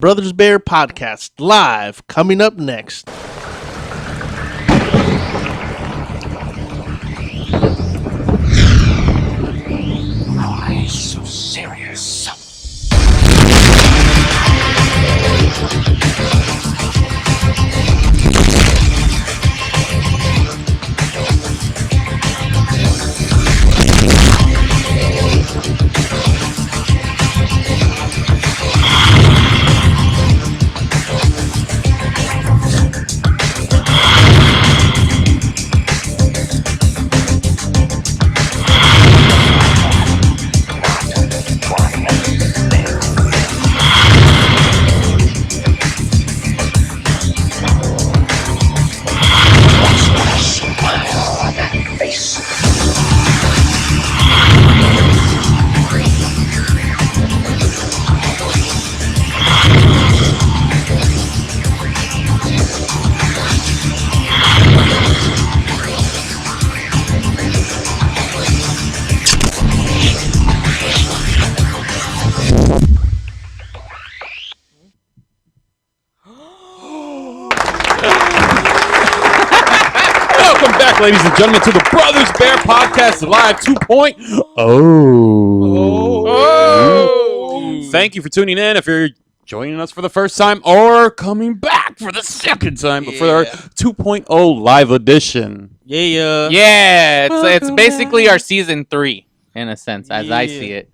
Brothers Bear Podcast live coming up next. Why so serious? Ladies and gentlemen, to the Brothers Bear Podcast Live 2.0. Thank you for tuning in. If you're joining us for the first time or coming back for the second time, but for our 2.0 live edition. Yeah, it's basically our season 3 in a sense, as I see it.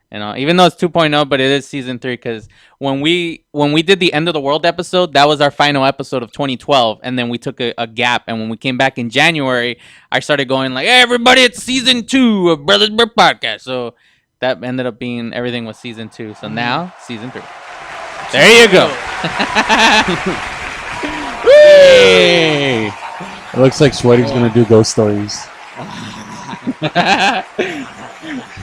You know, even though it's 2.0, but it is season 3 because when we did the End of the World episode, that was our final episode of 2012, and then we took a gap. And when we came back in January, I started going like, "Hey, everybody, it's season 2 of Brothers Bear Podcast." So that ended up being everything was season 2. So now season 3. There you go. Hey! It looks like Sweaty's gonna do ghost stories.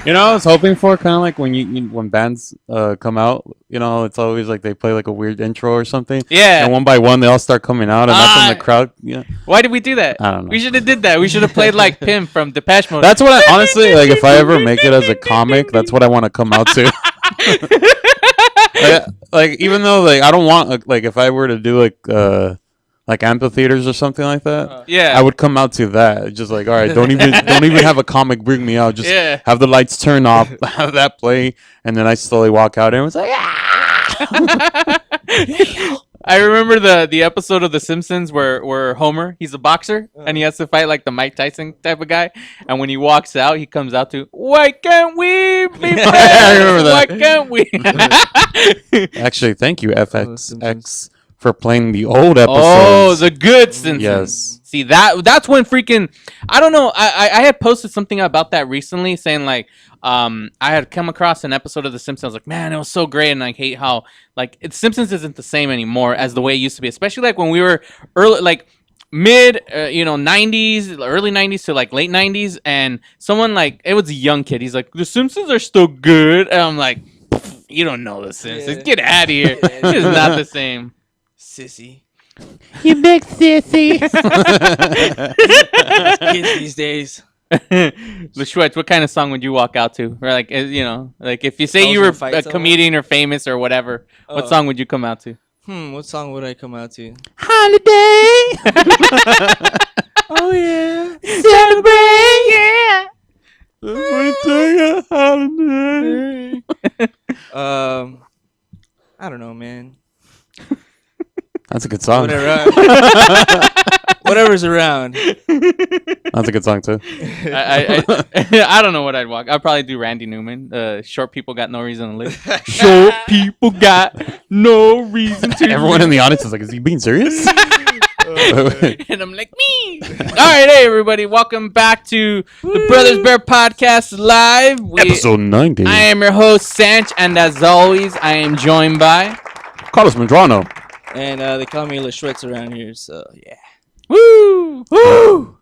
You know, I was hoping for kind of like when bands come out, you know, it's always like they play like a weird intro or something. Yeah. And one by one, they all start coming out, and that's when the crowd. Yeah. Why did we do that? I don't know. We should have did that. We should have played like Pim from Depeche Mode. That's what I honestly like. If I ever make it as a comic, that's what I want to come out to. like even though like I don't want like if I were to do like amphitheaters or something like that, yeah, I would come out to that. Just like, all right, don't even have a comic bring me out. Just have the lights turn off, have that play, and then I slowly walk out and it was like, ah! I remember the episode of The Simpsons where Homer, he's a boxer and he has to fight like the Mike Tyson type of guy, and when he walks out, he comes out to, "Why can't we be friends? I remember that. Why can't we?" Actually, thank you FXX for playing the old episodes. Oh, the good Simpsons. Yes. See, that's when freaking, I don't know, I had posted something about that recently saying like, I had come across an episode of The Simpsons. I was like, man, it was so great, and I hate how like Simpsons isn't the same anymore as the way it used to be, especially like when we were early, like mid 90s, early 90s to like late 90s, and someone like, it was a young kid, he's like, The Simpsons are still good, and I'm like, you don't know The Simpsons, get out of here. It's not the same. Sissy. You big sissy. Kids these days. Lashwetch, what kind of song would you walk out to? Or like, you know, like if you say you were a comedian or famous or whatever, what song would you come out to? What song would I come out to? Holiday. Oh yeah. Celebrate. Yeah. I don't know, man. That's a good song. Whatever's around. That's a good song too. I don't know what I'd walk. I'd probably do Randy Newman. Short people got no reason to live. Short people got no reason to. Everyone in the audience is like, is he being serious? And I'm like, me. All right, hey everybody, welcome back to the Brothers Bear Podcast Live. Episode 90. I am your host Sanch, and as always, I am joined by Carlos Medrano. And they call me Lashwetz around here, so yeah. Woo! Woo!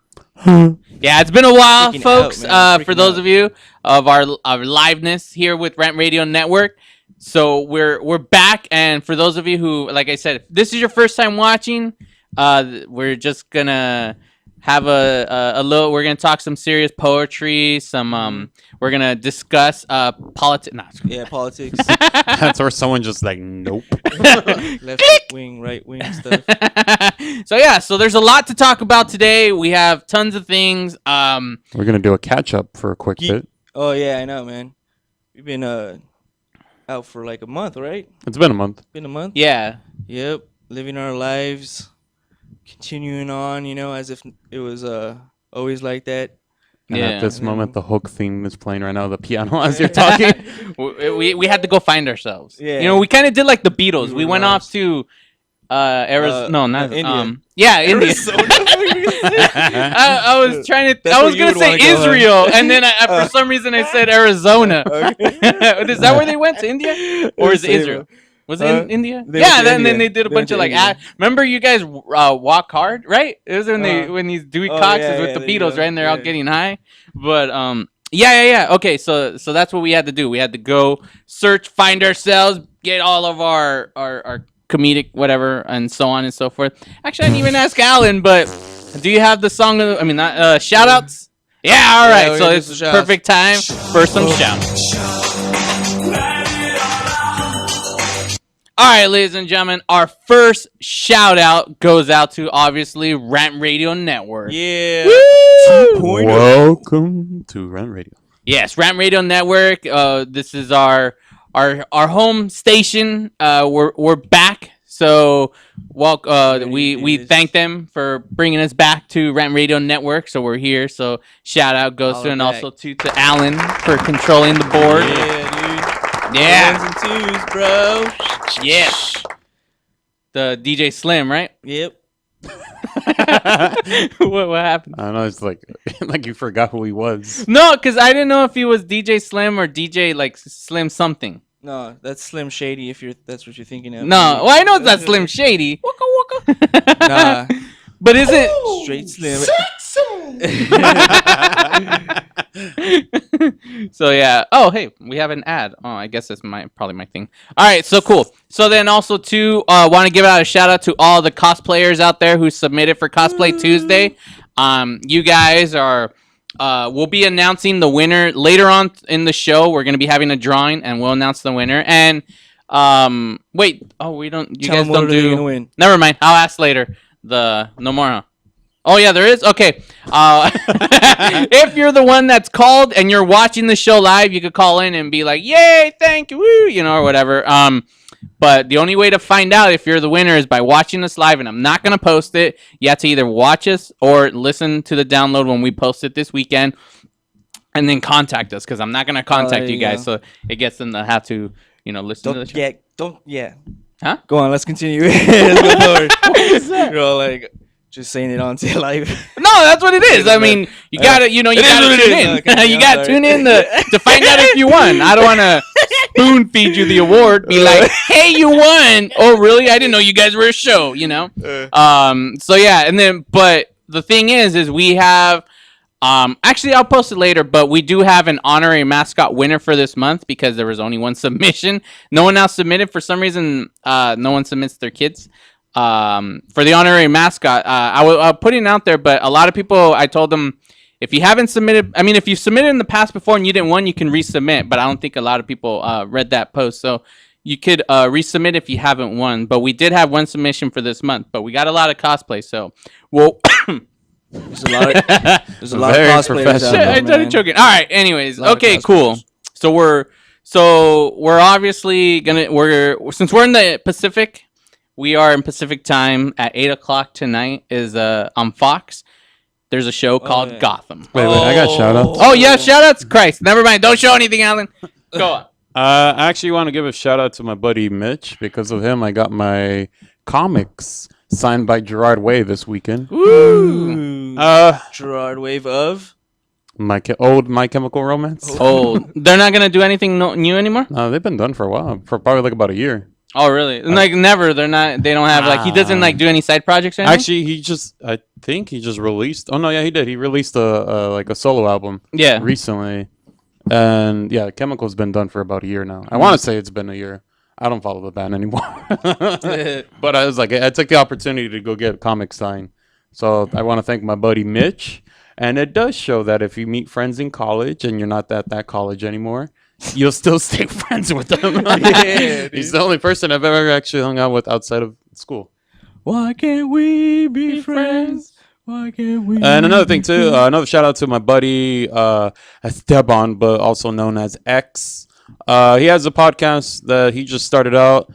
Yeah, it's been a while, folks. For those of you of our liveness here with Rant Radio Network, so we're back. And for those of you who, like I said, if this is your first time watching, we're just gonna have a little. We're gonna talk some serious poetry. We're gonna discuss politics. Nah, Yeah, politics. That's where someone just like, nope. Left wing, right wing stuff. So there's a lot to talk about today. We have tons of things. We're gonna do a catch up for a quick bit. Oh yeah, I know, man. We've been out for like a month, right? It's been a month. Been a month. Yeah. Yep. Living our lives, continuing on, as if it was always like that. And Yeah. at this moment, the Hook theme is playing right now, the piano as you're talking. we had to go find ourselves. Yeah. We kind of did like the Beatles. We We were went lost. off to Arizona. No, not India. yeah, India. Arizona. I was trying to. That's I where was you gonna would say wanna go, huh? Israel, and then for some reason I said Arizona. Is that where they went to India, or is it Israel? Was it in India? they went Yeah, to then India. they did a They bunch went of to like. India. Remember you guys walk hard, right? It was when these Dewey Oh, Cox yeah, is with yeah, the there you Beatles, go. right? And they're all Yeah. getting high, but yeah. Okay, so that's what we had to do. We had to go search, find ourselves, get all of our comedic whatever, and so on and so forth. Actually, I didn't even ask Alan, but do you have the song? Not shout outs. Yeah, all Yeah, right. we're So gonna do it's some shout-outs. perfect time for some shout. All right, ladies and gentlemen, our first shout out goes out to obviously Rant Radio Network. Yeah. Welcome to Rent Radio. Yes, Rant Radio Network. This is our home station. We're back. So, we thank them for bringing us back to Rant Radio Network. So we're here. So shout out goes All to and back. also to Alan for controlling the board. Yeah, dude. Yeah. Ones and twos, bro. Yes. The DJ Slim, right? Yep. what happened? I don't know. It's like like you forgot who he was. No, because I didn't know if he was DJ Slim or DJ like Slim something. No, that's Slim Shady. If that's what you're thinking of. No, well I know that's Slim Shady. Waka waka. Nah, But is it? straight Slim. So yeah. Oh hey, we have an ad. Oh, I guess that's probably my thing. All right, so cool. So then also too, want to give out a shout out to all the cosplayers out there who submitted for Cosplay Tuesday. You guys are. We'll be announcing the winner later on in the show. We're gonna be having a drawing, and we'll announce the winner. And wait. Oh, we don't. You Tell guys them what don't are they do. gonna win. Never mind. I'll ask later. No more. Huh? Oh yeah, there is. Okay. If you're the one that's called and you're watching the show live, you could call in and be like, "Yay, thank you, woo," or whatever. But the only way to find out if you're the winner is by watching us live, and I'm not gonna post it. You have to either watch us or listen to the download when we post it this weekend, and then contact us because I'm not gonna contact you guys, so it gets them to have to, listen to the show. Yeah. Huh? Go on, let's continue. Let's go forward. You're all like just saying it on to live. No, that's what it is. I mean, you gotta, you is gotta what it tune is. in. Okay, You I'm gotta sorry. tune in to find out if you won. I don't want to spoon feed you the award. Be like, hey, you won. Oh, really? I didn't know you guys were a show. So yeah, and then, but the thing is we have. Actually, I'll post it later, but we do have an honorary mascot winner for this month because there was only one submission. No one else submitted for some reason. No one submits their kids. For the honorary mascot, I'll put it out there, but a lot of people, I told them, if you haven't submitted, if you submitted in the past before and you didn't win, you can resubmit, but I don't think a lot of people read that post, so you could resubmit if you haven't won, but we did have one submission for this month, but we got a lot of cosplay, so we'll... There's a lot of Very cosplayers out professional. there, I started man. choking. All right. Anyways, A lot of okay, cosplayers. cool. So we're obviously since we're in the Pacific, we are in Pacific time at 8:00 tonight. Is on Fox. There's a show called yeah. Gotham. Wait, I got shout outs. Oh yeah, shout outs. Christ, never mind. Don't show anything, Alan. Go on. I actually want to give a shout out to my buddy Mitch. Because of him, I got my comics signed by Gerard Way this weekend. Ooh. Gerard Wave of. My Chemical Romance. Oh, they're not gonna do anything new anymore. They've been done for a while, for probably like about a year. Oh really? Like never. They're not. They don't have like. He doesn't like do any side projects or anything. Actually, I think he just released. Oh no, yeah, he did. He released a solo album. Yeah. Recently, and yeah, Chemical's been done for about a year now. I want to say it's been a year. I don't follow the band anymore, but I was like, I took the opportunity to go get comics signed. So I want to thank my buddy Mitch. And it does show that if you meet friends in college and you're not at that college anymore, you'll still stay friends with them. Yeah, He's the only person I've ever actually hung out with outside of school. Why can't we be friends? Why can't we? And another thing too, another shout out to my buddy Esteban, but also known as X. He has a podcast that he just started out,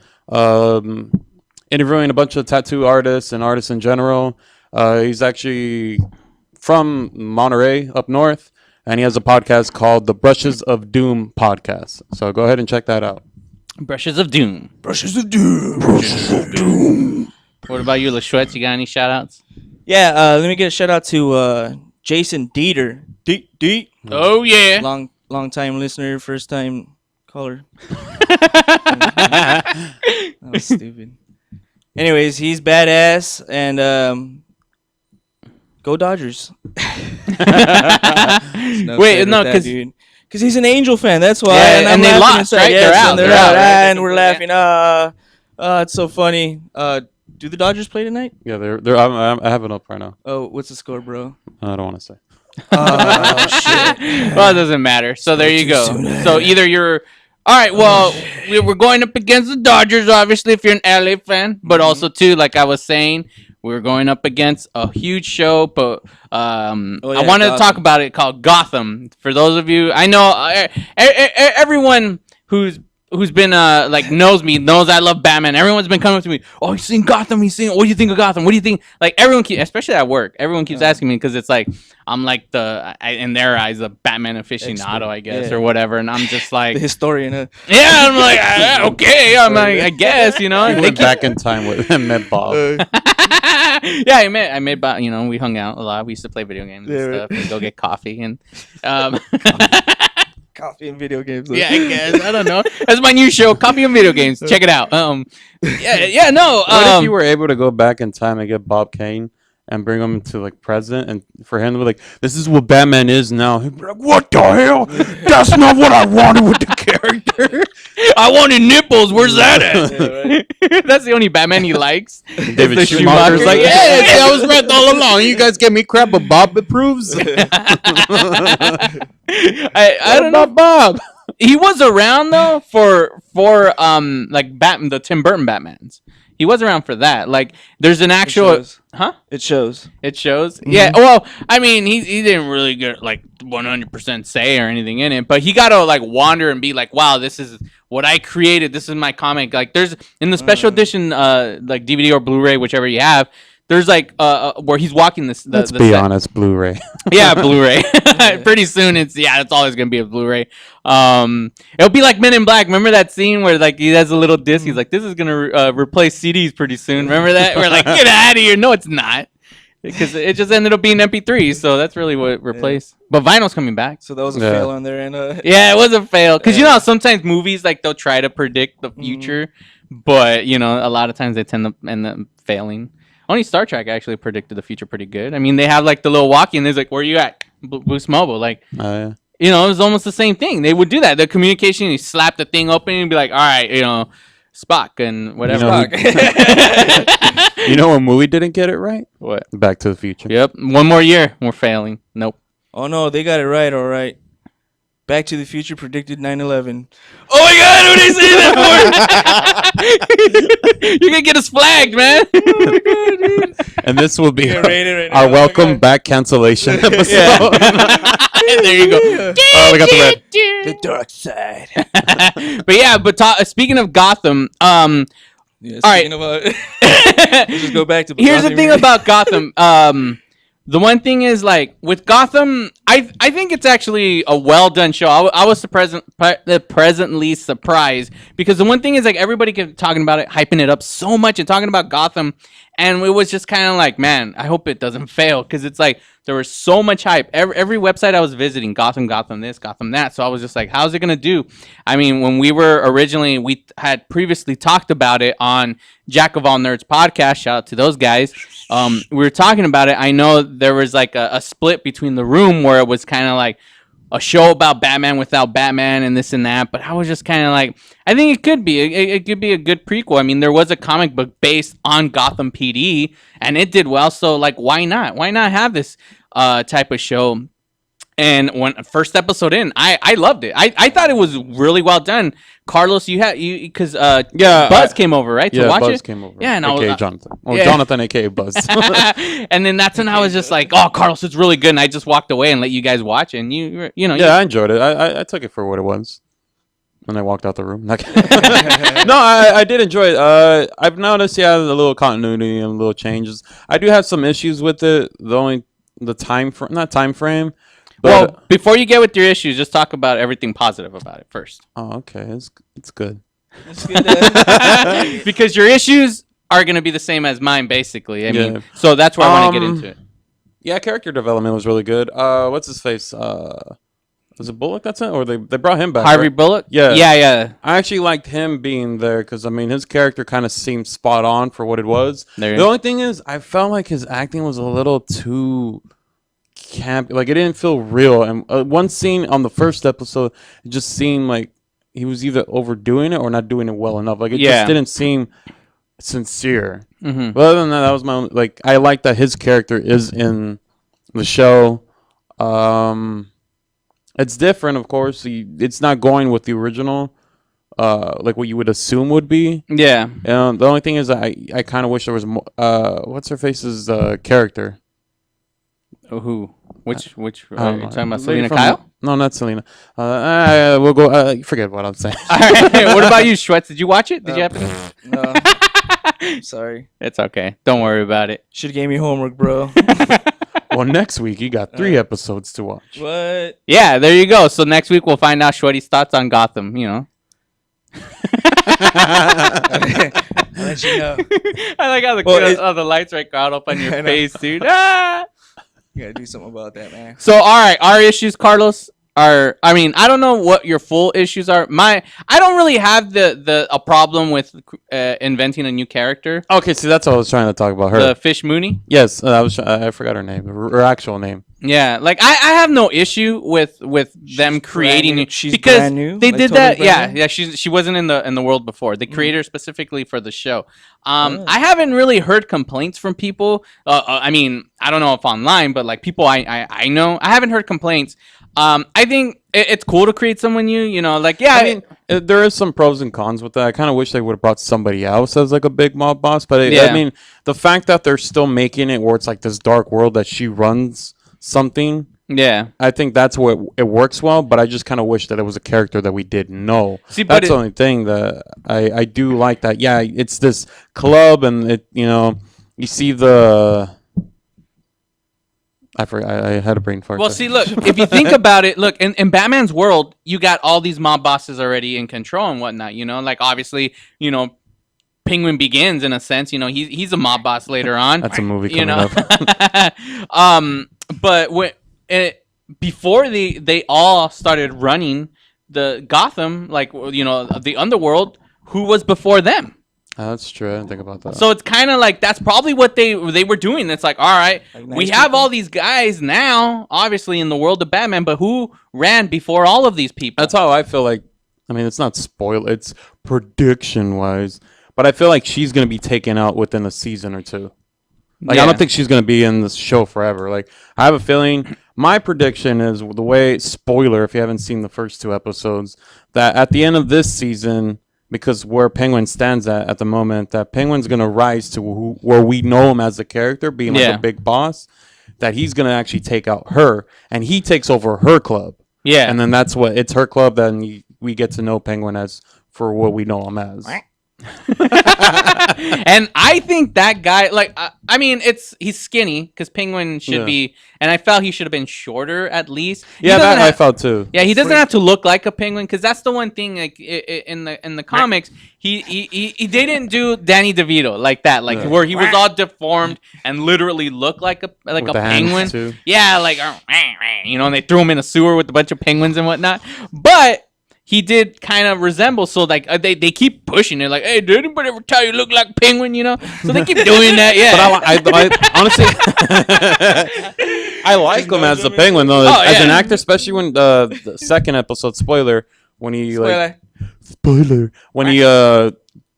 interviewing a bunch of tattoo artists and artists in general. He's actually from Monterey up north, and he has a podcast called the Brushes of Doom podcast. So go ahead and check that out. Brushes of Doom. Brushes of Doom. Brushes of Doom. What about you, LaShuetz? You got any shout outs? Yeah, let me get a shout out to Jason Dieter. Deet. Oh, yeah. Long time listener, first time caller. That was stupid. Anyways, he's badass, and go Dodgers. Wait, no, because he's an Angel fan. That's why. Yeah, and they lost, right? Yes, They're out. And they're They're out. out, right? And we're laughing. It's so funny. Do the Dodgers play tonight? Yeah, I have it up right now. Oh, what's the score, bro? I don't want to say. Oh shit. well, it doesn't matter. So there you go. So either you're all right. Well, we're going up against the Dodgers, obviously, if you're an LA fan, but also too, like I was saying, we're going up against a huge show. But I wanted to talk about it called Gotham. For those of you, I know everyone who's been like knows me, knows I love Batman. Everyone's been coming up to me. Oh, he's seen Gotham. What do you think of Gotham? What do you think? Like everyone especially at work, everyone keeps asking me because it's like I'm like in their eyes the Batman aficionado, I guess, or whatever. And I'm just like the historian. Huh? Yeah, I'm like okay. I'm like I guess He went back in time with and met Bob. Yeah, I met Bob. You know, we hung out a lot. We used to play video games and stuff, and go get coffee and. Coffee and video games. Yeah, I guess. I don't know. That's my new show, Coffee and Video Games. Check it out. No. What if you were able to go back in time and get Bob Kane and bring him to like present, and for him to be like, "This is what Batman is now." He'd be like, "What the hell? That's not what I wanted with the character. I wanted nipples. Where's that at?" Yeah, right. That's the only Batman he likes. David the Schumacher's Schumacher. like, Yeah. "Yeah, I was right all along. You guys get me crap, but Bob approves." I don't know, Bob. He was around though for like Batman, the Tim Burton Batmans. He was around for that. Like, there's an actual, huh? It shows. It shows. Mm-hmm. Yeah. Well, I mean, he didn't really get like 100% say or anything in it, but he got to like wander and be like, "Wow, this is what I created. This is my comic." Like, there's in the special edition, like DVD or Blu-ray, whichever you have. There's like where he's walking this. Let's be honest, Blu-ray. Yeah, Blu-ray. Pretty soon, it's always gonna be a Blu-ray. It'll be like Men in Black. Remember that scene where like he has a little disc? He's like, "This is gonna replace CDs pretty soon." Remember that? We're like, "Get out of here!" No, it's not, because it just ended up being MP3. So that's really what it replaced. But vinyl's coming back. So that was a fail on their end. Yeah, it was a fail because you know sometimes movies like they'll try to predict the future, but you know a lot of times they tend to end up failing. Only Star Trek actually predicted the future pretty good. I mean, they have like the little walkie, and they're like, "Where you at, Boost Mobile?" Like, Yeah. you know, it was almost the same thing. They would do that. The communication, you slap the thing open and be like, "All right, you know, Spock and whatever." You know what movie didn't get it right? What? Back to the Future. Yep. One more year, we're failing. Nope. Oh no, they got it right. All right. Back to the Future predicted 9/11. Oh my God! What did they say that for? You're gonna get us flagged, man. Oh my God, dude. And this will be Right our now. welcome back cancellation episode. Yeah. There you go. Oh, we got the red. The dark side. But yeah, speaking of Gotham, Yeah, all right. about just go back to. Here's the thing about Gotham. The one thing is, like, with Gotham, I think it's actually a well done show. I was presently surprised because the one thing is, like, everybody kept talking about it, hyping it up so much and talking about Gotham, and it was just kind of like, man, I hope it doesn't fail because it's like there was so much hype. Every website I was visiting, Gotham this, Gotham that. So I was just like, how's it gonna do? I mean, when we had previously talked about it on Jack of All Nerds podcast. Shout out to those guys. We were talking about it. I know there was like a split between the room where it was kind of like, a show about Batman without Batman and this and that. But I was just kind of like, I think it could be. It could be a good prequel. I mean, there was a comic book based on Gotham PD, and it did well. So like, why not? Why not have this type of show? And when first episode in, I loved it. I thought it was really well done. Carlos, you because Buzz came over, right, to watch Buzz it. came over. Yeah, and AKA I was, Jonathan. Jonathan, aka Buzz. and then that's when I was just like, "Oh, Carlos, it's really good." And I just walked away and let you guys watch it. And I enjoyed it. I took it for what it was. And I walked out the room. No, I did enjoy it. I've noticed, a little continuity and little changes. I do have some issues with it. Not time frame. But, well, before you get with your issues, just talk about everything positive about it first. Oh, okay. It's good. It's good. Because your issues are going to be the same as mine, basically. I mean, so that's where I want to get into it. Yeah, character development was really good. What's his face? Was it Bullock that's it? Or they brought him back, Harvey right? Bullock? Yeah. Yeah. I actually liked him being there because, I mean, his character kind of seemed spot on for what it was. The only thing is, I felt like his acting was a little too camp, like it didn't feel real. And one scene on the first episode, it just seemed like he was either overdoing it or not doing it well enough. Like it just didn't seem sincere. Mm-hmm. But other than that, that was my own, like I like that his character is in the show. It's different, of course. It's not going with the original, like what you would assume would be. Yeah. The only thing is, I kind of wish there was more. What's her face's character? Who? Which? Are you know. talking about Lady Selena from- Kyle? No, not Selena. We'll go. Forget what I'm saying. All right. What about you, Schwetz? Did you watch it? Did you happen? No. Sorry. It's okay. Don't worry about it. Should have gave me homework, bro. Well, next week you got 3 episodes to watch. What? Yeah, there you go. So next week we'll find out Shwetty's thoughts on Gotham. I'll let you know. I like how the lights are caught up on your I know. face, dude. Ah! You gotta do something about that, man. So, all right, our issues, Carlos, are. I mean, I don't know what your full issues are. I don't really have a problem with inventing a new character. Okay, see, that's what I was trying to talk about. Her. The Fish Mooney. Yes, I forgot her name. Her actual name. Yeah, like I have no issue with them creating brand new. She's because brand new? they Like, did totally that. brand new? Yeah. She wasn't in the world before. They created her specifically for the show. I haven't really heard complaints from people. I mean, I don't know if online, but like people I know, I haven't heard complaints. I think it's cool to create someone new. I mean, there is some pros and cons with that. I kind of wish they would have brought somebody else as like a big mob boss. But I mean, the fact that they're still making it where it's like this dark world that she runs something. Yeah, I think that's what it works well. But I just kind of wish that it was a character that we didn't know. See, but that's the only thing that I do like. That it's this club, and you see the. I forgot. I had a brain fart. Well, see, look, if you think about it, look, in Batman's world, you got all these mob bosses already in control and whatnot, like obviously, Penguin Begins in a sense, he's a mob boss later on. That's a movie coming up. But before they all started running the Gotham, like, the underworld, who was before them? That's true. I didn't think about that. So it's kind of like that's probably what they were doing. It's like, all right, Like nice we have people. all these guys now, obviously in the world of Batman, but who ran before all of these people? That's how I feel like. I mean, it's not spoil. It's prediction wise, but I feel like she's gonna be taken out within a season or two. Like I don't think she's gonna be in this show forever. Like I have a feeling. My prediction is the way spoiler. If you haven't seen the first 2 episodes, that at the end of this season. Because where Penguin stands at the moment, that Penguin's going to rise to where we know him as a character, being like a big boss, that he's going to actually take out her, and he takes over her club. Yeah. And then it's her club, then we get to know Penguin as for what we know him as. And I think that guy, like, I mean, he's skinny because Penguin should be, and I felt he should have been shorter at least. Yeah, that I felt too. Yeah, he doesn't have to look like a penguin because that's the one thing. Like in the comics, they didn't do Danny DeVito like that, like where he was all deformed and literally looked like a With the penguin. hands, too. Yeah, like and they threw him in a sewer with a bunch of penguins and whatnot. But he did kind of resemble. So like they keep pushing it, like, hey, did anybody ever tell you look like Penguin? You know, so they keep doing that. Yeah, But I honestly, I like him as the Penguin though, as an actor, especially when the second episode spoiler when he spoiler when he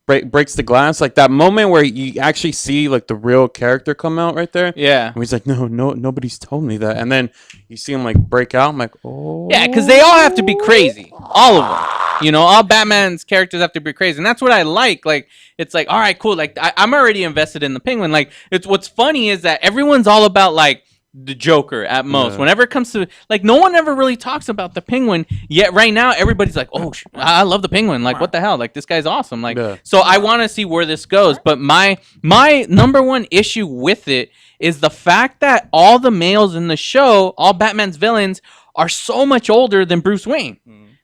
breaks the glass, like that moment where you actually see like the real character come out right there. Yeah, and he's like, no, nobody's told me that, and then you see him like break out. I'm like, oh, yeah, because they all have to be crazy, all of them. You know, all Batman's characters have to be crazy, and that's what I like. Like, it's like, all right, cool. Like, I'm already invested in the Penguin. Like, it's what's funny is that everyone's all about like the Joker at most. Yeah. Whenever it comes to like, no one ever really talks about the Penguin. Yet right now, everybody's like, oh, I love the Penguin. Like, what the hell? Like, this guy's awesome. Like, so I want to see where this goes. But my number one issue with it is the fact that all the males in the show, all Batman's villains, are so much older than Bruce Wayne.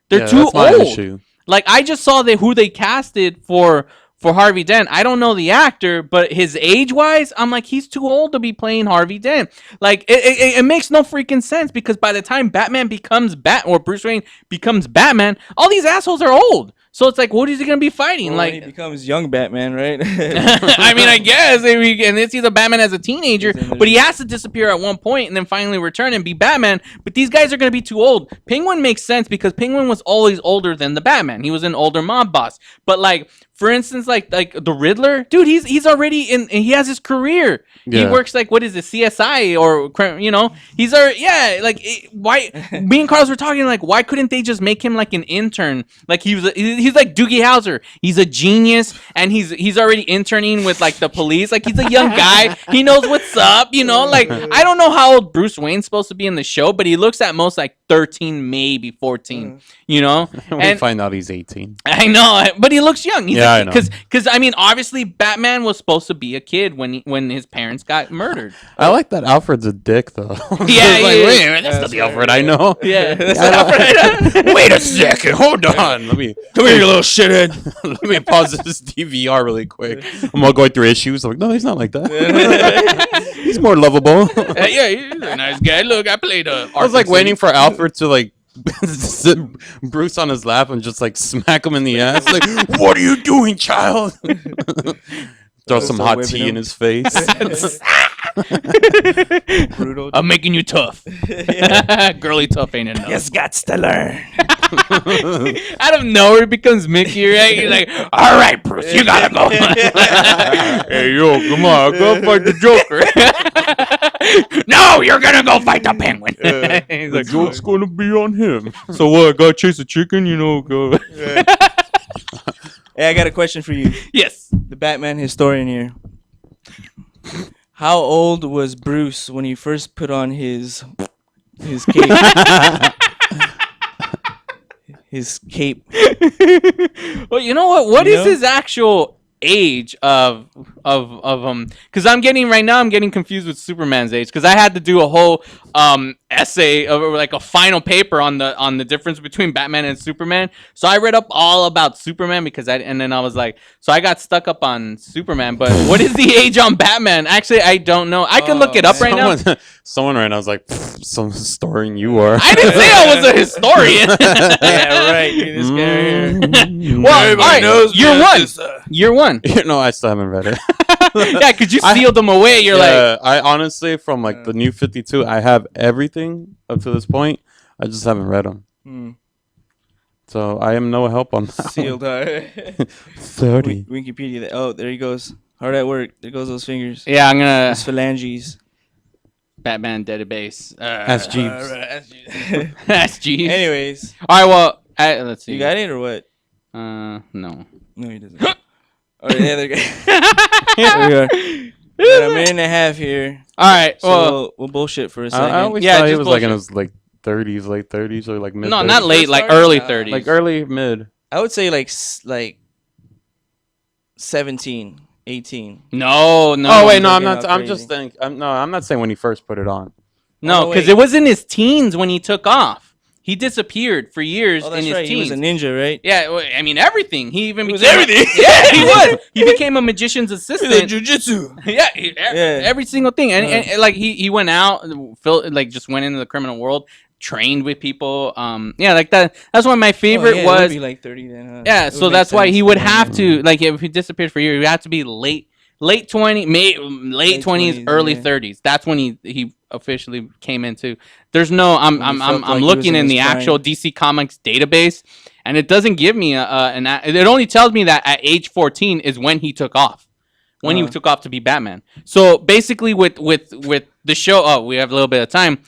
They're too old. Like, I just saw who they casted for Harvey Dent. I don't know the actor, but his age-wise, I'm like, he's too old to be playing Harvey Dent. Like, it makes no freaking sense, because by the time Batman becomes or Bruce Wayne becomes Batman, all these assholes are old. So it's like, what is he gonna be fighting? Well, like, he becomes young Batman, right? I mean, I guess, and this he's a Batman as a teenager, but he has to disappear at one point and then finally return and be Batman. But these guys are gonna be too old. Penguin makes sense because Penguin was always older than the Batman. He was an older mob boss. But like, for instance, like the Riddler, dude, he's already in. He has his career. Yeah. He works like, what is it, CSI or, you know, he's already, yeah. Like, why? Me and Carlos were talking like, why couldn't they just make him like an intern? Like he's like Doogie Howser. He's a genius, and he's already interning with like the police. Like, he's a young guy. He knows what's up. You know, like, I don't know how old Bruce Wayne's supposed to be in the show, but he looks at most like 13, maybe 14. You know, we find out he's 18. I know, but he looks young. He's I know. Because I mean, obviously, Batman was supposed to be a kid when his parents got murdered. I like that Alfred's a dick though. Yeah, like, wait, that's not the Alfred I know. Yeah, that's not Alfred I know. Wait a second, hold on. Come here, you little shithead. Let me pause this DVR really quick. I'm all going through issues. I'm like, no, he's not like that. He's more lovable. Yeah, he's a nice guy. Look, I played I was like waiting for Alfred to like sit Bruce on his lap and just like smack him in the ass. Like, what are you doing, child? Throw some hot tea in his face. Brutal. I'm making you tough. Girly tough ain't enough. Just got to learn. Out of nowhere, it becomes Mickey, right? You're like, all right, Bruce, you gotta go. Hey, yo, come on, go fight the Joker. No, you're gonna go fight the Penguin. He's like, joke's gonna be on him. So what? I gotta chase a chicken, you know? Go. Hey, I got a question for you. Yes. The Batman historian here. How old was Bruce when he first put on his cape? His cape. Well, you know what? What is his actual age of because I'm getting confused with Superman's age, because I had to do a whole essay of like a final paper on the difference between Batman and Superman. So I read up all about Superman and then I was like, so I got stuck up on Superman. But what is the age on Batman? Actually, I don't know. I can look it up right now. Someone right now was like, some historian you are. I didn't say I was a historian. Yeah, right. This guy here. Well, all right. Year one. No, I still haven't read it. Yeah, because you sealed them away. You're like, I honestly, from like the New 52, I have everything up to this point. I just haven't read them. So I am no help on that. Sealed. 30. Wikipedia. Oh, there he goes. Hard at work. There goes those fingers. Yeah, I'm gonna. Those phalanges. Batman database. Ask Jeeves. Ask Jeeves. Anyways. All right. Well, let's see. You got it or what? No. No, he doesn't. All right, there we go. There we go. Got a minute and a half here. All right. So well, we'll bullshit for a second. I always thought he was like in his like 30s, late 30s, or like mid. No, not late, like early 30s. Like early mid. I would say like 17, 18. No. Oh wait, no, I'm not. I'm just thinking. I'm not saying when he first put it on. No, because it was in his teens when he took off. He disappeared for years in his teens. He was a ninja, right? Yeah, I mean everything. He even became everything. Yeah, he was. He became a magician's assistant. Jiu-jitsu. Yeah, every single thing. And like he went out, just went into the criminal world, trained with people. Yeah, like that. That's why my favorite It was. would be like 30 then. Huh? Yeah, It so would that's make why sense. he would have to, like, if he disappeared for a year, he would have to be late 20s, 20s, early yeah. 30s. That's when he officially came into. There's no. I'm When he felt like I'm he looking was in in his the actual prime. DC Comics database, and it doesn't give me it only tells me that at age 14 is when he took off. When he took off to be Batman. So basically, with the show, we have a little bit of time.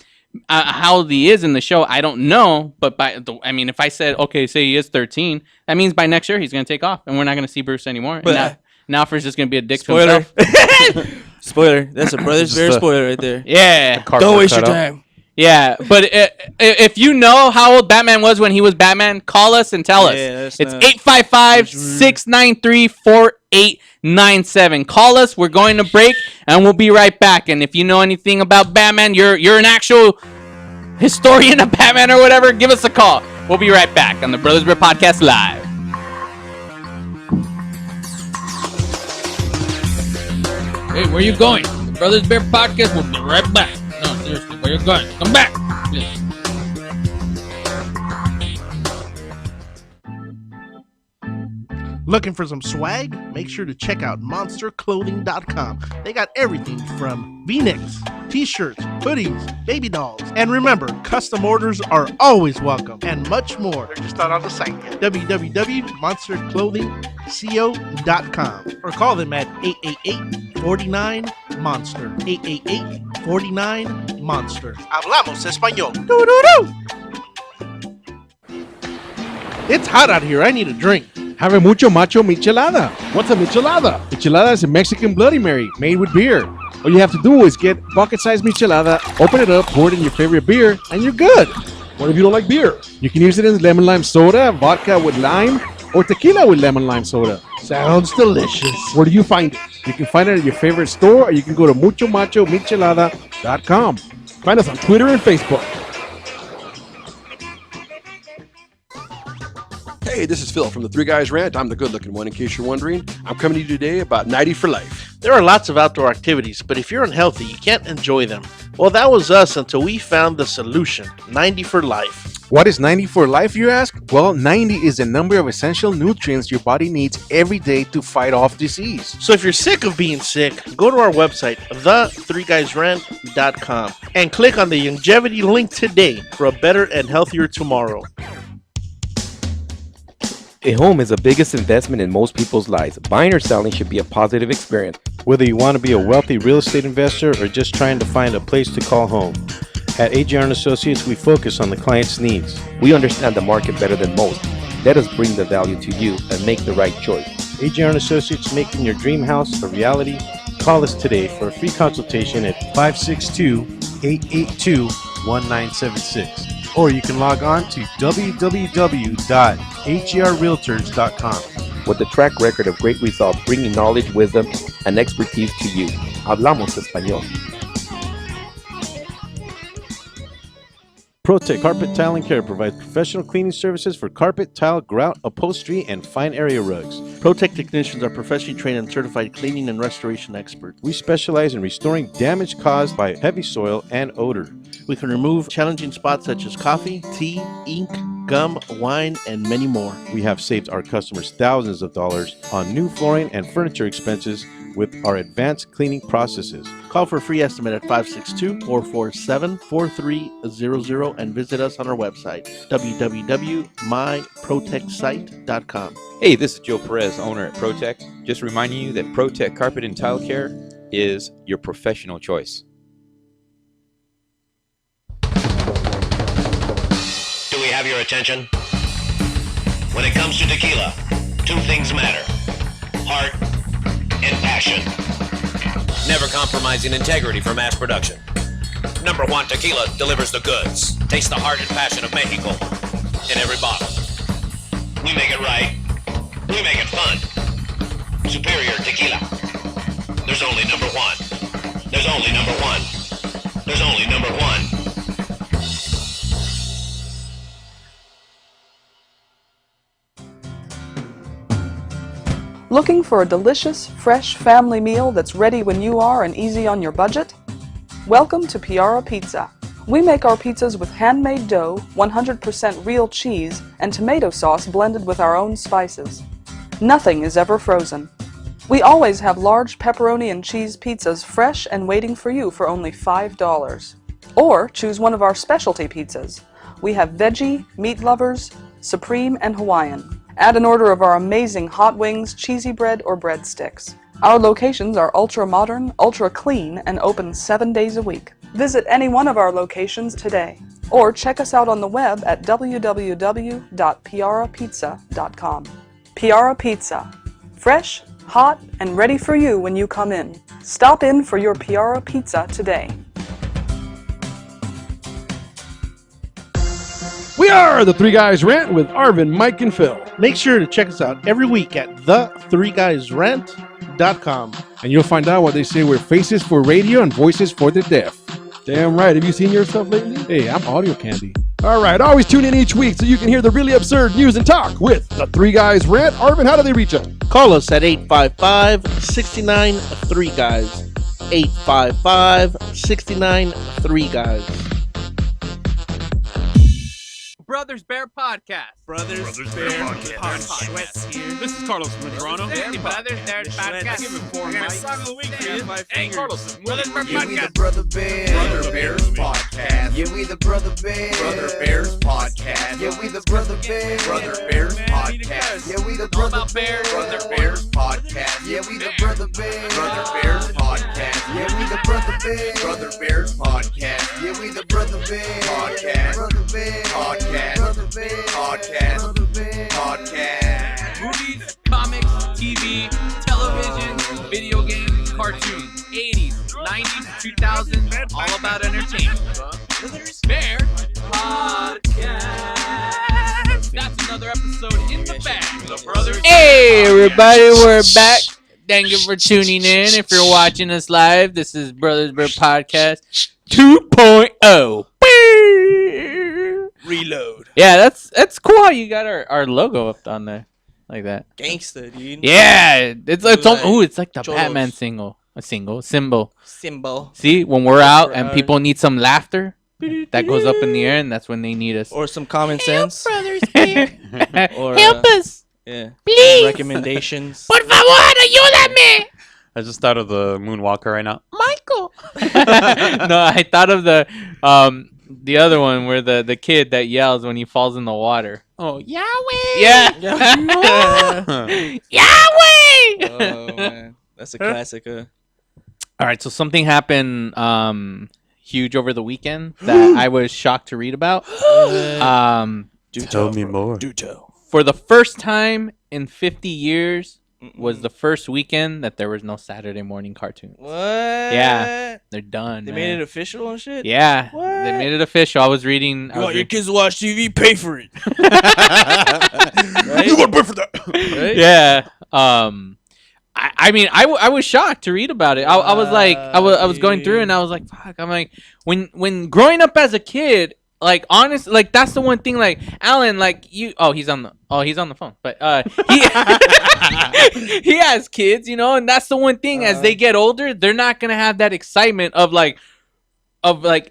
How he is in the show, I don't know. But if I said, okay, say he is 13, that means by next year he's gonna take off, and we're not gonna see Bruce anymore. But now Alfred's just gonna be a dick to spoiler. himself. Spoiler. That's a Brothers Bear a- spoiler right there. Yeah, Don't waste your time. yeah. But if you know how old Batman was when he was Batman, call us and tell us. that's It's not- 855-693-4897. Call us. We're going to break, and we'll be right back. And if you know anything about Batman, you're an actual historian of Batman or whatever, give us a call. We'll be right back on the Brothers Bear Podcast Live. Hey, where you going? The Brothers Bear Podcast will be right back. No, seriously, where you going? Come back. Please. Looking for some swag? Make sure to check out monsterclothing.com. They got everything from V-necks, t-shirts, hoodies, baby dolls. And remember, custom orders are always welcome and much more. They're just not on the site yet. www.monsterclothingco.com or call them at 888-49-MONSTER. 888-49-MONSTER. Hablamos español. Doo-doo-doo. It's hot out here. I need a drink. Have a mucho macho michelada. What's a michelada? Michelada is a Mexican Bloody Mary made with beer. All you have to do is get bucket-sized michelada, open it up, pour it in your favorite beer, and you're good. What if you don't like beer? You can use it in lemon lime soda, vodka with lime, or tequila with lemon lime soda. Sounds delicious. Where do you find it? You can find it at your favorite store, or you can go to muchomachomichelada.com. Find us on Twitter and Facebook. Hey, this is Phil from the Three Guys Rant. I'm the good-looking one, in case you're wondering. I'm coming to you today about 90 for life. There are lots of outdoor activities, but if you're unhealthy, you can't enjoy them. Well, that was us until we found the solution, 90 for life. What is 90 for life, you ask? Well, 90 is the number of essential nutrients your body needs every day to fight off disease. So if you're sick of being sick, go to our website, the3guysrant.com, and click on the longevity link today for a better and healthier tomorrow. A home is the biggest investment in most people's lives. Buying or selling should be a positive experience. Whether you want to be a wealthy real estate investor or just trying to find a place to call home. At AJR & Associates, we focus on the client's needs. We understand the market better than most. Let us bring the value to you and make the right choice. AJR & Associates, making your dream house a reality. Call us today for a free consultation at 562-882-1976. Or you can log on to www.hrrealtors.com. With a track record of great results, bringing knowledge, wisdom, and expertise to you. Hablamos español. ProTech Carpet Tile and Care provides professional cleaning services for carpet, tile, grout, upholstery, and fine area rugs. ProTech technicians are professionally trained and certified cleaning and restoration experts. We specialize in restoring damage caused by heavy soil and odor. We can remove challenging spots such as coffee, tea, ink, gum, wine, and many more. We have saved our customers thousands of dollars on new flooring and furniture expenses with our advanced cleaning processes. Call for a free estimate at 562-447-4300 and visit us on our website, www.myprotectsite.com. Hey, this is Joe Perez, owner at ProTech. Just reminding you that ProTech Carpet and Tile Care is your professional choice. Do we have your attention? When it comes to tequila, two things matter: heart and passion. Never compromising integrity for mass production. Number one Tequila delivers the goods. Taste the heart and passion of Mexico in every bottle. We make it right. We make it fun. Superior Tequila. There's only number one. There's only number one. There's only number one. Looking for a delicious, fresh family meal that's ready when you are and easy on your budget? Welcome to Piara Pizza. We make our pizzas with handmade dough, 100% real cheese, and tomato sauce blended with our own spices. Nothing is ever frozen. We always have large pepperoni and cheese pizzas fresh and waiting for you for only $5. Or choose one of our specialty pizzas. We have veggie, meat lovers, supreme, and Hawaiian. Add an order of our amazing hot wings, cheesy bread, or breadsticks. Our locations are ultra-modern, ultra-clean, and open 7 days a week. Visit any one of our locations today, or check us out on the web at www.piarapizza.com. Piara Pizza. Fresh, hot, and ready for you when you come in. Stop in for your Piara Pizza today. We are the Three Guys Rant with Arvin, Mike, and Phil. Make sure to check us out every week at the3guysrant.com. And you'll find out what they say we're faces for radio and voices for the deaf. Damn right. Have you seen yourself lately? Hey, I'm audio candy. All right. Always tune in each week so you can hear the really absurd news and talk with the Three Guys Rant. Arvin, how do they reach us? Call us at 855-69-3-GUYS. 855-69-3-GUYS. Brothers Bear Podcast. Brothers Bear Podcast. This is Carlos Medrano. Brothers Bear Podcast. Give it four, Mike. Song of the week, man. Hey, Carlos. Brothers Bear Yeah, we the Podcast. Brother Bears Podcast. Yeah, we the Brother Bears Podcast. Yeah, we the Brother Bears Podcast. Yeah, we the Brother Bears Podcast. Yeah, we the Brother Bears Podcast. Yeah, we the Brother Bears Podcast. Yeah, we the Brother Bears Podcast. Movies, comics, TV, television, video games, cartoons, 80s, 90s, 2000s, all about entertainment. Brothers Bear Podcast. That's another episode in the bag. The Brothers Hey everybody, we're back. Thank you for tuning in. If you're watching us live, this is Brothers Bear Podcast 2.0. Reload. Yeah, that's cool how you got our logo up on there like that. Gangsta, dude. Yeah, it's like the Cholos. Batman symbol. Symbol. See, when we're out and out. people need some laughter, that goes up in the air, and that's when they need us. Or some common sense. Brothers Bear. Or, Help us. Yeah. Please. Recommendations. Por favor, ayúdame. I just thought of the Moonwalker right now. Michael. No, I thought of the other one where the kid that yells when he falls in the water. Oh, Yahweh! Yeah. Yahweh! Oh man, that's a classic. All right, so something happened huge over the weekend that I was shocked to read about. Tell me more. Do tell. For the first time in 50 years was the first weekend that there was no Saturday morning cartoons. What? Yeah, they're done. They man. made it official and shit. Yeah, What? they made it official. I was reading. You want your kids to watch TV? Pay for it. You gotta pay for that. Right? Yeah. I mean, I was shocked to read about it. I was like, I was going through and I was like, fuck. I'm like, when growing up as a kid, like honestly, like that's the one thing. Like Alan, like you. He's on the phone. But he he has kids, you know, and that's the one thing. As they get older, they're not gonna have that excitement of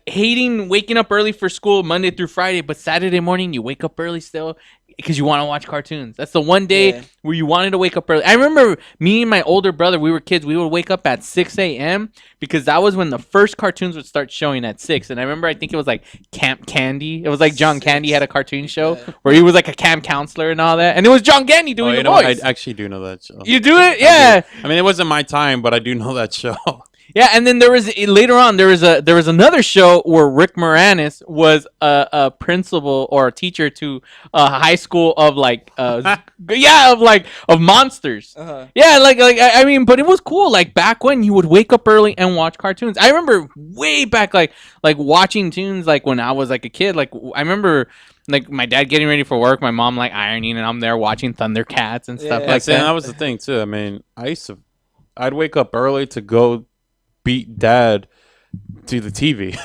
hating waking up early for school Monday through Friday, but Saturday morning you wake up early still because you want to watch cartoons. That's the one day where you wanted to wake up early. I remember me and my older brother, we were kids, we would wake up at 6 a.m. because that was when the first cartoons would start showing at 6. And I remember, I think it was like Camp Candy. It was like John Candy had a cartoon show where he was like a camp counselor and all that. And it was John Candy doing the voice. I actually do know that show. You do it? Yeah. I mean, it wasn't my time, but I do know that show. Yeah, and then there was later on there was another show where Rick Moranis was a principal or a teacher to a high school of of monsters. Yeah, I mean, but it was cool. Like back when you would wake up early and watch cartoons. I remember way back like watching tunes like when I was like a kid. Like I remember like my dad getting ready for work, my mom like ironing, and I'm there watching Thundercats and stuff like that. And that was the thing too. I mean, I'd wake up early to go beat dad to the TV.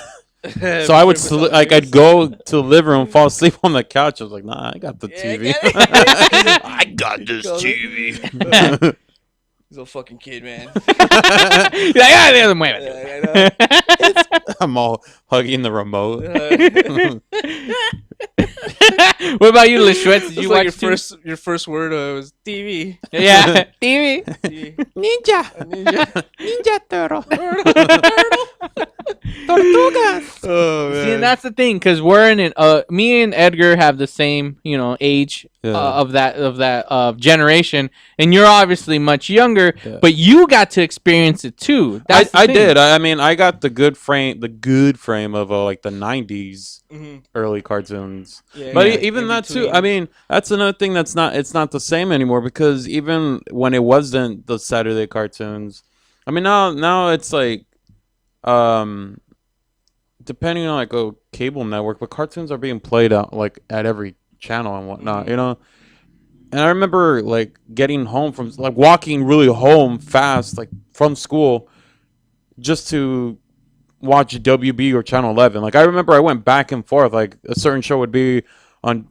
So I would I'd go to the living room, fall asleep on the couch. I was like, nah, I got the TV. I got this TV. He's a fucking kid, man. Wait a minute. I'm all hugging the remote. What about you, Lishwitz? Did you watch your first word was TV? Yeah, TV. Ninja. Ninja turtle. Tortugas. Oh man. See, and that's the thing, because we're in it. Me and Edgar have the same, age of that generation, and you're obviously much younger, but you got to experience it too. I did. I mean, I got the good frame of like the '90s early cartoons. Yeah, but even that too. I mean, that's another thing it's not the same anymore, because even when it wasn't the Saturday cartoons, I mean now it's like, depending on like a cable network, but cartoons are being played out like at every channel and whatnot, And I remember like getting home from like walking really home fast, like from school, just to watch WB or Channel 11. Like I remember I went back and forth. Like a certain show would be on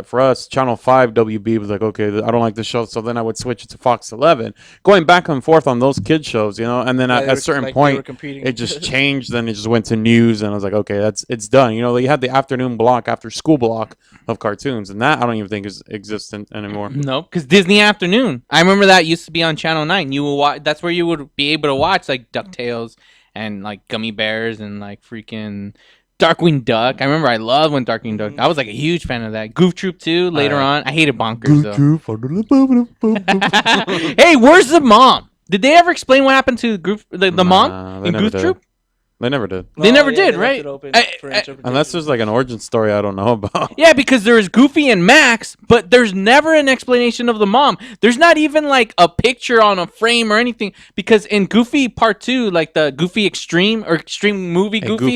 for us Channel 5. WB was like, okay, I don't like the show, so then I would switch it to Fox 11, going back and forth on those kid shows, and then at a certain point it just changed. Then it just went to news, and I was like, okay, it's done. You had the afternoon block, after school block of cartoons, and that I don't even think is existent anymore. No, because Disney Afternoon, I remember that used to be on Channel 9. You will watch. That's where you would be able to watch like DuckTales and like Gummy Bears and like freaking Darkwing Duck. I remember I loved when Darkwing Duck. I was like a huge fan of that. Goof Troop too. Later on, I hated Bonkers though. Hey, where's the mom? Did they ever explain what happened to the mom in Goof Troop? They never did. They never did, right? Unless there's like an origin story I don't know about. Yeah, because there is Goofy and Max, but there's never an explanation of the mom. There's not even like a picture on a frame or anything. Because in Goofy Part 2, like the Goofy Extreme or Extreme Movie Goofy.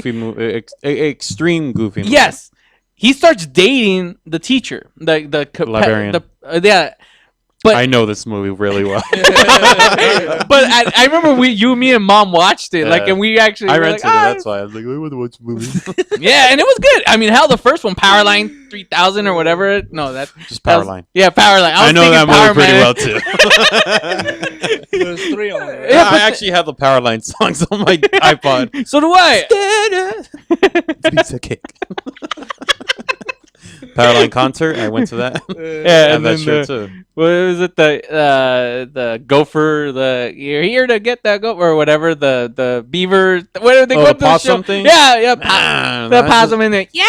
Extreme Goofy movie. Yes. He starts dating the teacher. The librarian. Yeah. But I know this movie really well. But I remember you, me, and Mom watched it. Like, and we actually. I rented it. That's why I was like, I want to watch the movie. Yeah, and it was good. I mean, hell, the first one, Powerline 3000 or whatever. No, that's just Powerline. Yeah, Powerline. I know that movie pretty well too. There's 3 on there. Yeah, I actually have the Powerline songs on my iPod. So do I. Piece of cake. Powerline concert. I went to that. Yeah, and that shirt too. What was it? The gopher. You're here to get that gopher or whatever. The beaver. What are they? The possum thing. Yeah. The possum in there. Yeah.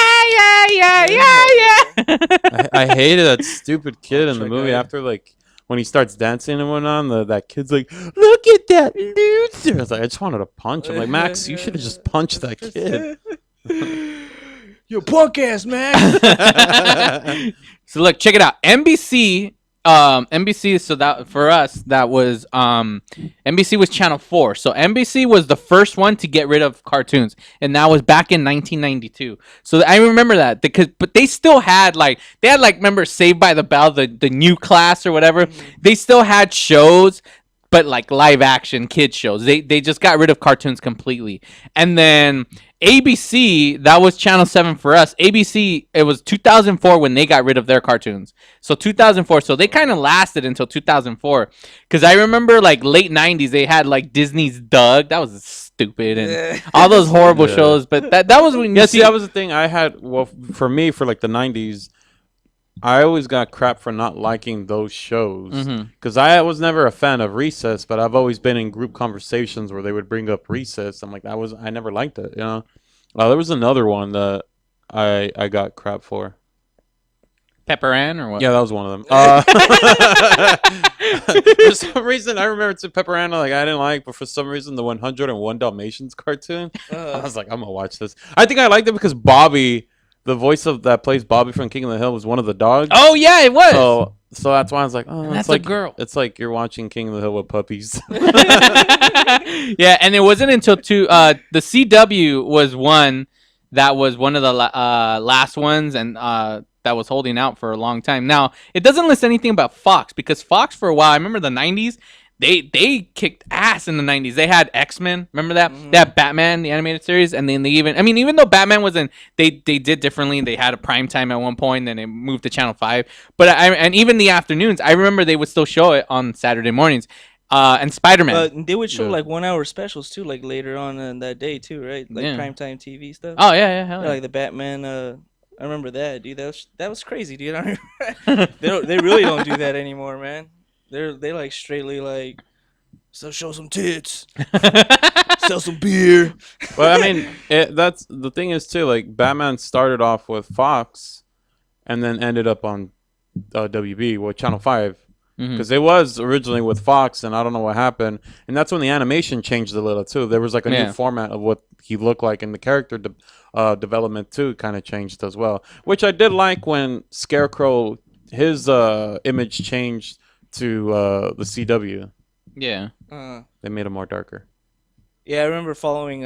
I hated that stupid kid in the movie after like. When he starts dancing and whatnot, that kid's like, "Look at that loser!" I was like, I just wanted to punch him. Like, Max, you should have just punched that kid. You punk ass, Max. So look, check it out. NBC. So that for us, that was NBC was Channel 4. So NBC was the first one to get rid of cartoons, and that was back in 1992. So I remember that but they still had remember Saved by the Bell, the new class or whatever. They still had shows, but like live action kid shows. They just got rid of cartoons completely. And then ABC, that was Channel 7 for us. ABC, it was 2004 when they got rid of their cartoons. So 2004, so they kind of lasted until 2004. Because I remember like late 90s, they had like Disney's Doug. That was stupid. And all those horrible shows. But that was when that was the thing I had. Well, for me, for like the 90s, I always got crap for not liking those shows because I was never a fan of Recess, but I've always been in group conversations where they would bring up Recess. I'm like, I never liked it, There was another one that I got crap for. Pepper Ann or what? Yeah, that was one of them. For some reason, I remember it's Pepper Ann I didn't like, but for some reason, the 101 Dalmatians cartoon, I was like, I'm gonna watch this. I think I liked it because Bobby. The voice that plays Bobby from King of the Hill was one of the dogs. Oh yeah, it was. So that's why I was like, oh, that's it's like a girl. It's like you're watching King of the Hill with puppies. Yeah, and it wasn't until the CW was one that was one of the last ones, and that was holding out for a long time. Now it doesn't list anything about Fox because Fox for a while. I remember the 90s. They kicked ass in the 90s. They had X-Men. Remember that? They had Batman, the animated series. And then even though Batman wasn't, they did differently. They had a prime time at one point, then they moved to Channel 5. But and even the afternoons, I remember they would still show it on Saturday mornings. And Spider-Man. They would show Yeah. like 1 hour specials too, like later on in that day too, right? Like Yeah. primetime TV stuff. Oh yeah, hell yeah. Like the Batman. I remember that, dude. That was crazy, dude. I don't, they really don't do that anymore, man. They like straightly like, so show some tits, sell some beer. Well, I mean, that's the thing is too. Like Batman started off with Fox, and then ended up on WB, well, Channel 5, because it was originally with Fox, and I don't know what happened. And that's when the animation changed a little too. There was like a new format of what he looked like, and the character development too kind of changed as well. Which I did like when Scarecrow, his image changed to the CW. Yeah. They made him more darker. Yeah, I remember following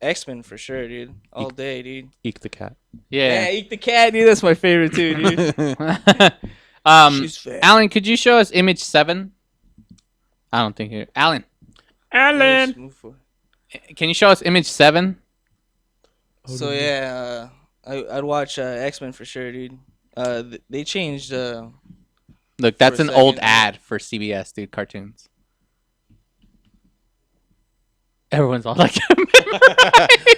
X-Men for sure, dude. All day, dude. Eek the cat. Yeah. Eek the cat, dude. That's my favorite too, dude. She's fat. Alan, could you show us image 7? I don't think you. Alan. Can you show us image 7? So yeah, I'd watch X-Men for sure, dude. They changed. Look, that's an old ad for CBS, dude. Cartoons. Everyone's all like,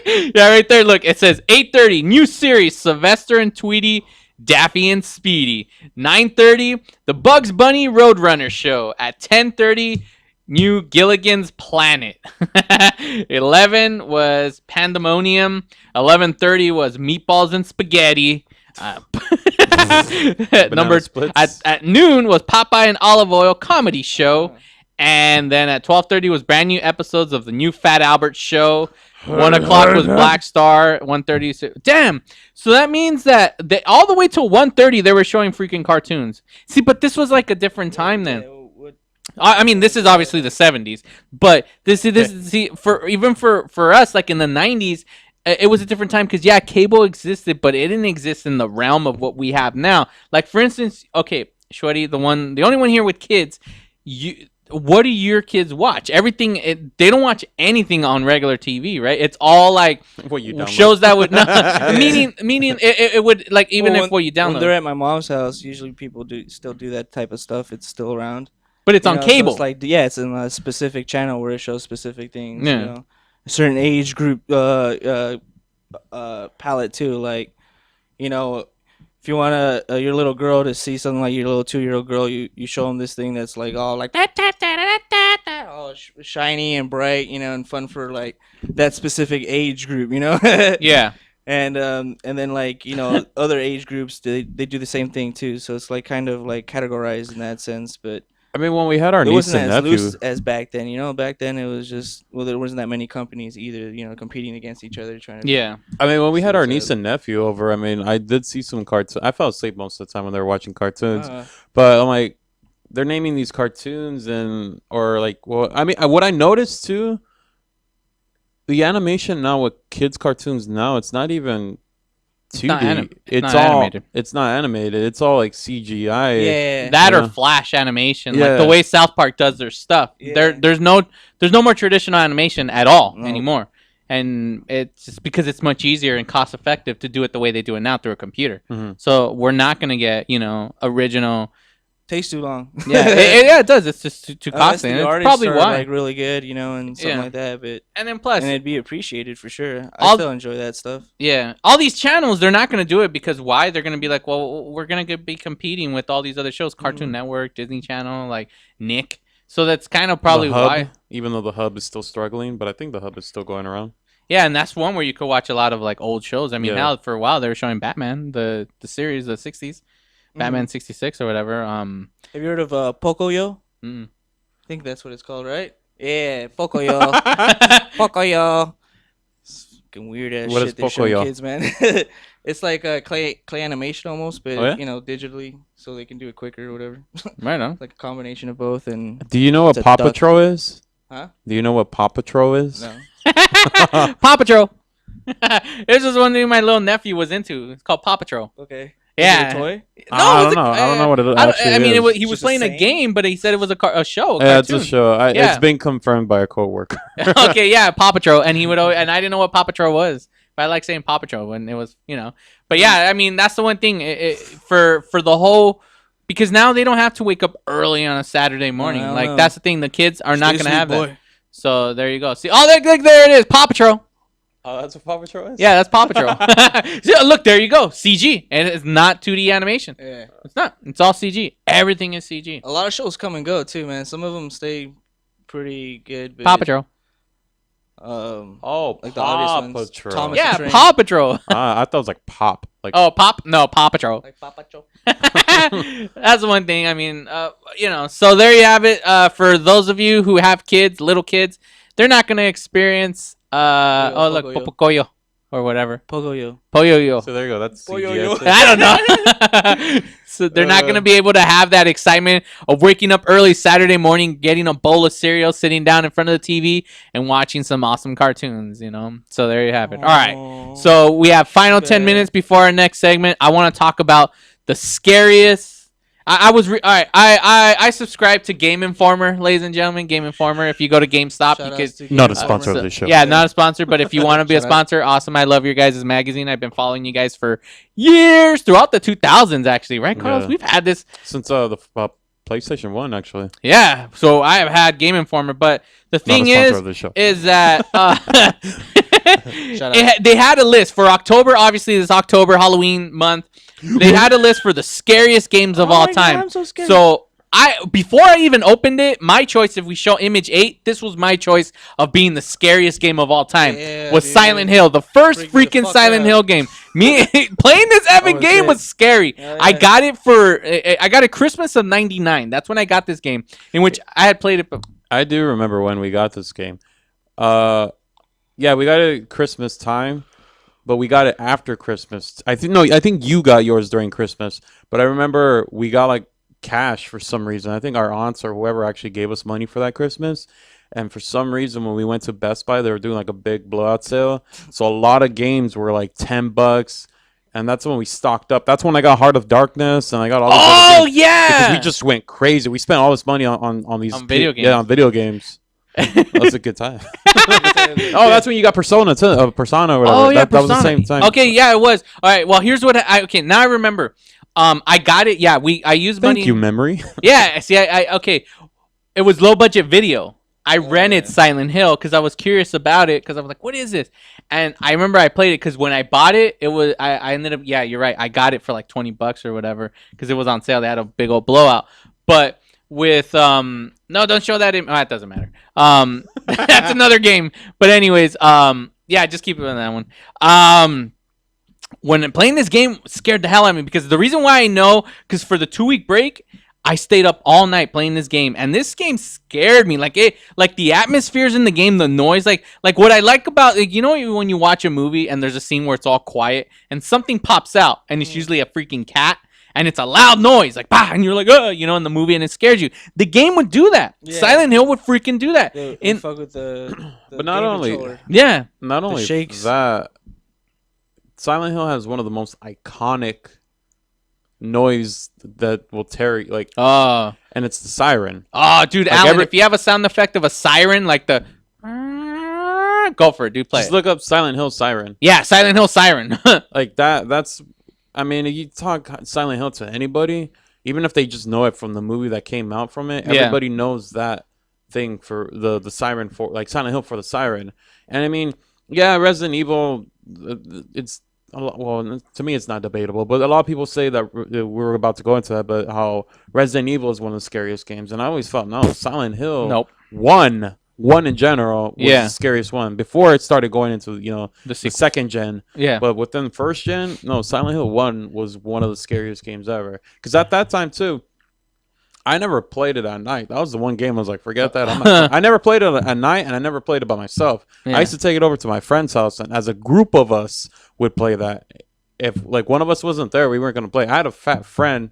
yeah, right there. Look, it says 8:30 new series: Sylvester and Tweety, Daffy and Speedy. 9:30 the Bugs Bunny Roadrunner show. At 10:30 new Gilligan's Planet. 11 was Pandemonium. 11:30 was Meatballs and Spaghetti. Number at noon was Popeye and Olive Oil comedy show. And then at 12:30 was brand new episodes of the new Fat Albert show. 1 o'clock was Black Star. 1:30. Damn. So that means that they all the way till 1:30 they were showing freaking cartoons. See, but this was like a different time then. I mean, this is obviously the 70s, but this see for us like in the 90s. It was a different time because cable existed, but it didn't exist in the realm of what we have now. Like for instance, okay, Shorty, the only one here with kids, what do your kids watch? Everything they don't watch anything on regular TV, right? It's all like what you download. Shows that would meaning it would like even if what you download. When they're at my mom's house, usually people still do that type of stuff. It's still around, but it's on cable. So it's like it's in a specific channel where it shows specific things. Yeah. You know? A certain age group palette too, like if you want your little girl to see something like your little 2-year-old girl, you show them this thing that's like all like all shiny and bright, and fun for like that specific age group, Yeah. And then like other age groups they do the same thing too, so it's like kind of like categorized in that sense. But I mean, when we had our niece and nephew, loose as back then, back then it was just there wasn't that many companies either, competing against each other trying to. Yeah. I mean, when we had our niece and nephew over, I mean, I did see some cartoons. I fell asleep most of the time when they were watching cartoons, but I'm like, they're naming these cartoons or like, well, I mean, what I noticed too, the animation now with kids cartoons now, it's not even 2D. It's all animated. It's not animated. It's all like CGI. Yeah, that or flash animation, like the way South Park does their stuff. Yeah. There's no more traditional animation at all anymore, and it's just because it's much easier and cost effective to do it the way they do it now through a computer. Mm-hmm. So we're not gonna get original. Takes too long. It does. It's just too costly. The and artists probably are why like really good, and something like that. But and then plus, and it'd be appreciated for sure. I still enjoy that stuff. Yeah, all these channels, they're not going to do it because why? They're going to be like, well, we're going to be competing with all these other shows, Cartoon Network, Disney Channel, like Nick. So that's kind of probably why. Even though the Hub is still struggling, but I think the Hub is still going around. Yeah, and that's one where you could watch a lot of like old shows. I mean, hell, for a while they were showing Batman, the series, the 60s. Batman 66 or whatever. Have you heard of Pocoyo? I think that's what it's called, right? Yeah, Pocoyo. Pocoyo. It's fucking weird ass what shit they show kids, man. It's like clay animation almost, but digitally, so they can do it quicker or whatever. Right on. Like a combination of both. And do you know what Paw Patrol is? Huh? Do you know what Paw Patrol is? No. Paw Patrol. This is one thing my little nephew was into. It's called Paw Patrol. Okay. Yeah. Is it a toy? No, I don't know. I don't know what it actually is. I mean, he was playing a game, but he said it was a show. Yeah, it's a show. It's been confirmed by a coworker. Okay, yeah, Paw Patrol, and he would always, and I didn't know what Paw Patrol was. But I like saying Paw Patrol when it was, But yeah, I mean, that's the one thing for the whole because now they don't have to wake up early on a Saturday morning. I don't Like know. that's the thing. The kids are not Stay gonna have sweet, that. boy. So there you go. See, oh, there it is, Paw Patrol. Oh, that's what Paw Patrol is? Yeah, that's Paw Patrol. Yeah, look, there you go. CG, and it's not 2D animation. Yeah. It's not. It's all CG. Everything is CG. A lot of shows come and go too, man. Some of them stay pretty good. But, Paw Patrol. Oh, like the Paw obvious ones. Patrol. Thomas Yeah, the Train. Paw Patrol. I thought it was like Pop. Like Oh, Pop? No, Paw Patrol. Like Paw Patrol. That's one thing. I mean, so there you have it. For those of you who have kids, little kids, they're not gonna experience. Look, Pocoyo. Pocoyo or whatever. Pocoyo. Poyo. So there you go. That's Yo-yo. CGI. I don't know. So they're not gonna be able to have that excitement of waking up early Saturday morning, getting a bowl of cereal, sitting down in front of the TV, and watching some awesome cartoons. So there you have it. All right. So we have final 10 minutes before our next segment. I want to talk about the scariest. All right. I subscribe to Game Informer, ladies and gentlemen. Game Informer. If you go to GameStop, you could. Not a sponsor of this show. Yeah, not a sponsor, but if you want to be a Shout out. sponsor, awesome. I love your guys' magazine. I've been following you guys for years, throughout the 2000s, actually. Right, Carlos? Yeah. We've had this. Since the PlayStation 1, actually. Yeah, so I have had Game Informer, but the thing sponsor of this show. is that Shout out. they had a list for October. Obviously, this October Halloween month. They had a list for the scariest games of all my God, time. I'm so scared. So before I even opened it, my choice, if we show image 8, this was my choice of being the scariest game of all time. Yeah, was dude. Silent Hill, the first Freak me the freaking fuck Silent out. Hill game. Me playing this effing was game it. was scary. Yeah, I yeah. got it I got it Christmas of '99. That's when I got this game, in which I had played it. I do remember when we got this game. Yeah, we got it at Christmas time, but we got it after Christmas. I think you got yours during Christmas, but I remember we got like cash for some reason. I think our aunts or whoever actually gave us money for that Christmas. And for some reason, when we went to Best Buy, they were doing like a big blowout sale. So a lot of games were like $10. And that's when we stocked up. That's when I got Heart of Darkness, and I got all these other games. yeah! Because we just went crazy. We spent all this money on these On video games. Yeah, on video games. That was a good time. Oh, that's when you got Persona too. Persona or whatever. Oh yeah, that was the Persona. same time. Okay, yeah, it was. All right, well, here's what okay, now I remember. I got it. Yeah, I used money. Thank you, memory. Yeah, see, okay. It was low budget video. I rented Silent Hill because I was curious about it because I was like, what is this? And I remember I played it because when I bought it, it was I ended up, yeah, you're right. I got it for like $20 or whatever because it was on sale. They had a big old blowout. But with no, don't show that. It doesn't matter. That's another game. But anyways, yeah, just keep it on that one. When playing this game scared the hell out of me because the reason why I know, because for the 2-week break, I stayed up all night playing this game, and this game scared me. Like the atmospheres in the game, the noise, like what I like about, like, you know, when you watch a movie and there's a scene where it's all quiet and something pops out, and it's usually a freaking cat, and it's a loud noise, like bah, and you're like, you know, in the movie, and it scares you. The game would do that. Yeah. Silent Hill would freaking do that. They fuck with the But not game only, controller. Yeah, not only shakes. that, Silent Hill has one of the most iconic noise that will tear you, like, and it's the siren. Oh, dude, Like Alan, if you have a sound effect of a siren, like the, go for it, dude, play Just it. look up Silent Hill siren. Yeah, Silent Hill siren. Like that's, I mean, you talk Silent Hill to anybody, even if they just know it from the movie that came out from it, Yeah. everybody knows that thing for the siren, for like Silent Hill for the siren. And I mean, yeah, Resident Evil, it's a lot, well, to me it's not debatable, but a lot of people say that we're about to go into that, but how Resident Evil is one of the scariest games, and I always felt no, Silent Hill, Nope. one in general was the scariest one before it started going into, you know, the second gen. Yeah. But within first gen, no, Silent Hill 1 was one of the scariest games ever. Because at that time too, I never played it at night. That was the one game I was like, forget that. I never played it at night, and I never played it by myself. Yeah. I used to take it over to my friend's house, and as a group of us would play that. If like one of us wasn't there, we weren't gonna play. I had a fat friend,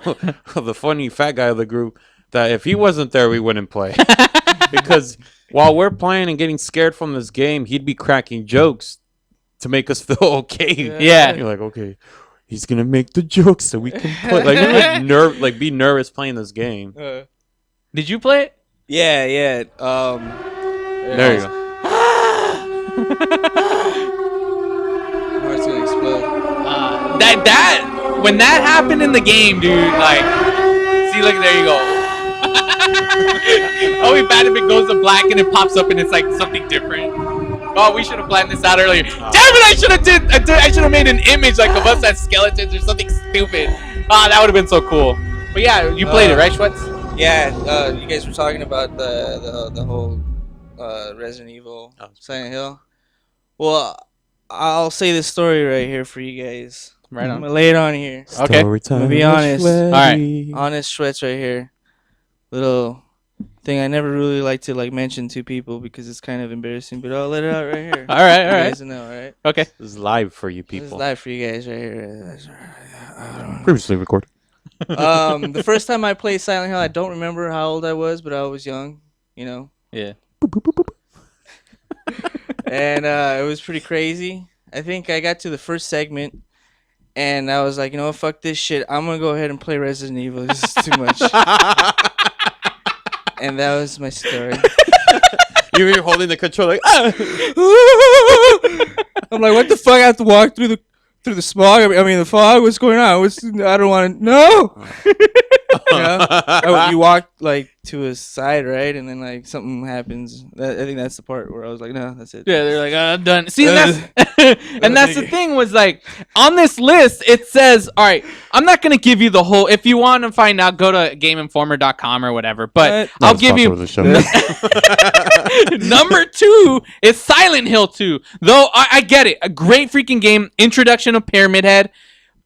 the funny fat guy of the group, that if he wasn't there, we wouldn't play. Because while we're playing and getting scared from this game, he'd be cracking jokes to make us feel okay. Yeah. You're like, okay, he's gonna make the jokes so we can play. Like, we be nervous playing this game. Did you play it? Yeah. There you go. Heart's gonna explode. when that happened in the game, dude, like, see, look, there you go. Oh, we bad if it goes to black and it pops up and it's like something different. Oh, we should have planned this out earlier. Damn it! I should have made an image like of us as skeletons or something stupid. Ah, that would have been so cool. But yeah, you played it, right, Schwetz? Yeah, you guys were talking about the whole Resident Evil, Silent Hill. Well, I'll say this story right here for you guys. Right on. I'm gonna lay it on here. Okay. I'm gonna be honest. All right. Honest Schwetz right here. Little thing I never really like to like mention to people because it's kind of embarrassing, but I'll let it out right here. All right, you all right. guys know, all right? Okay. This is live for you This is people. live for you guys right here. Previously recorded. The first time I played Silent Hill, I don't remember how old I was, but I was young, you know. Yeah. And it was pretty crazy. I think I got to the first segment, and I was like, you know what, fuck this shit. I'm gonna go ahead and play Resident Evil. This is too much. And that was my story. You were holding the controller like, ah! I'm like, what the fuck? I have to walk through the smog. I mean, the fog. What's going on? I don't want to. No. You walk like to a side, right, and then like something happens. I think that's the part where I was like, no, that's it. Yeah, they're like, I'm done. See, that's the thing was like on this list it says, all right, I'm not gonna give you the whole. If you want to find out, go to GameInformer.com or whatever. But I'll give you. Number 2 is Silent Hill 2. Though I get it, a great freaking game. Introduction of Pyramid Head.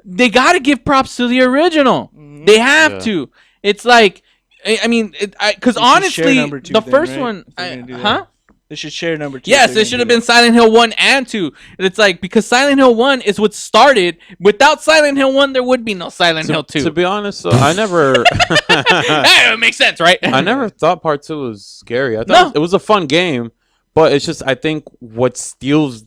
They gotta give props to the original. They have to. It's like, I mean, because honestly, the first one, huh? They should share number 2. Yes, it should have been Silent Hill 1 and 2. And it's like, because Silent Hill 1 is what started. Without Silent Hill 1, there would be no Silent Hill 2. To be honest, I never. Hey, it makes sense, right? I never thought part 2 was scary. I thought it was a fun game, but it's just I think what steals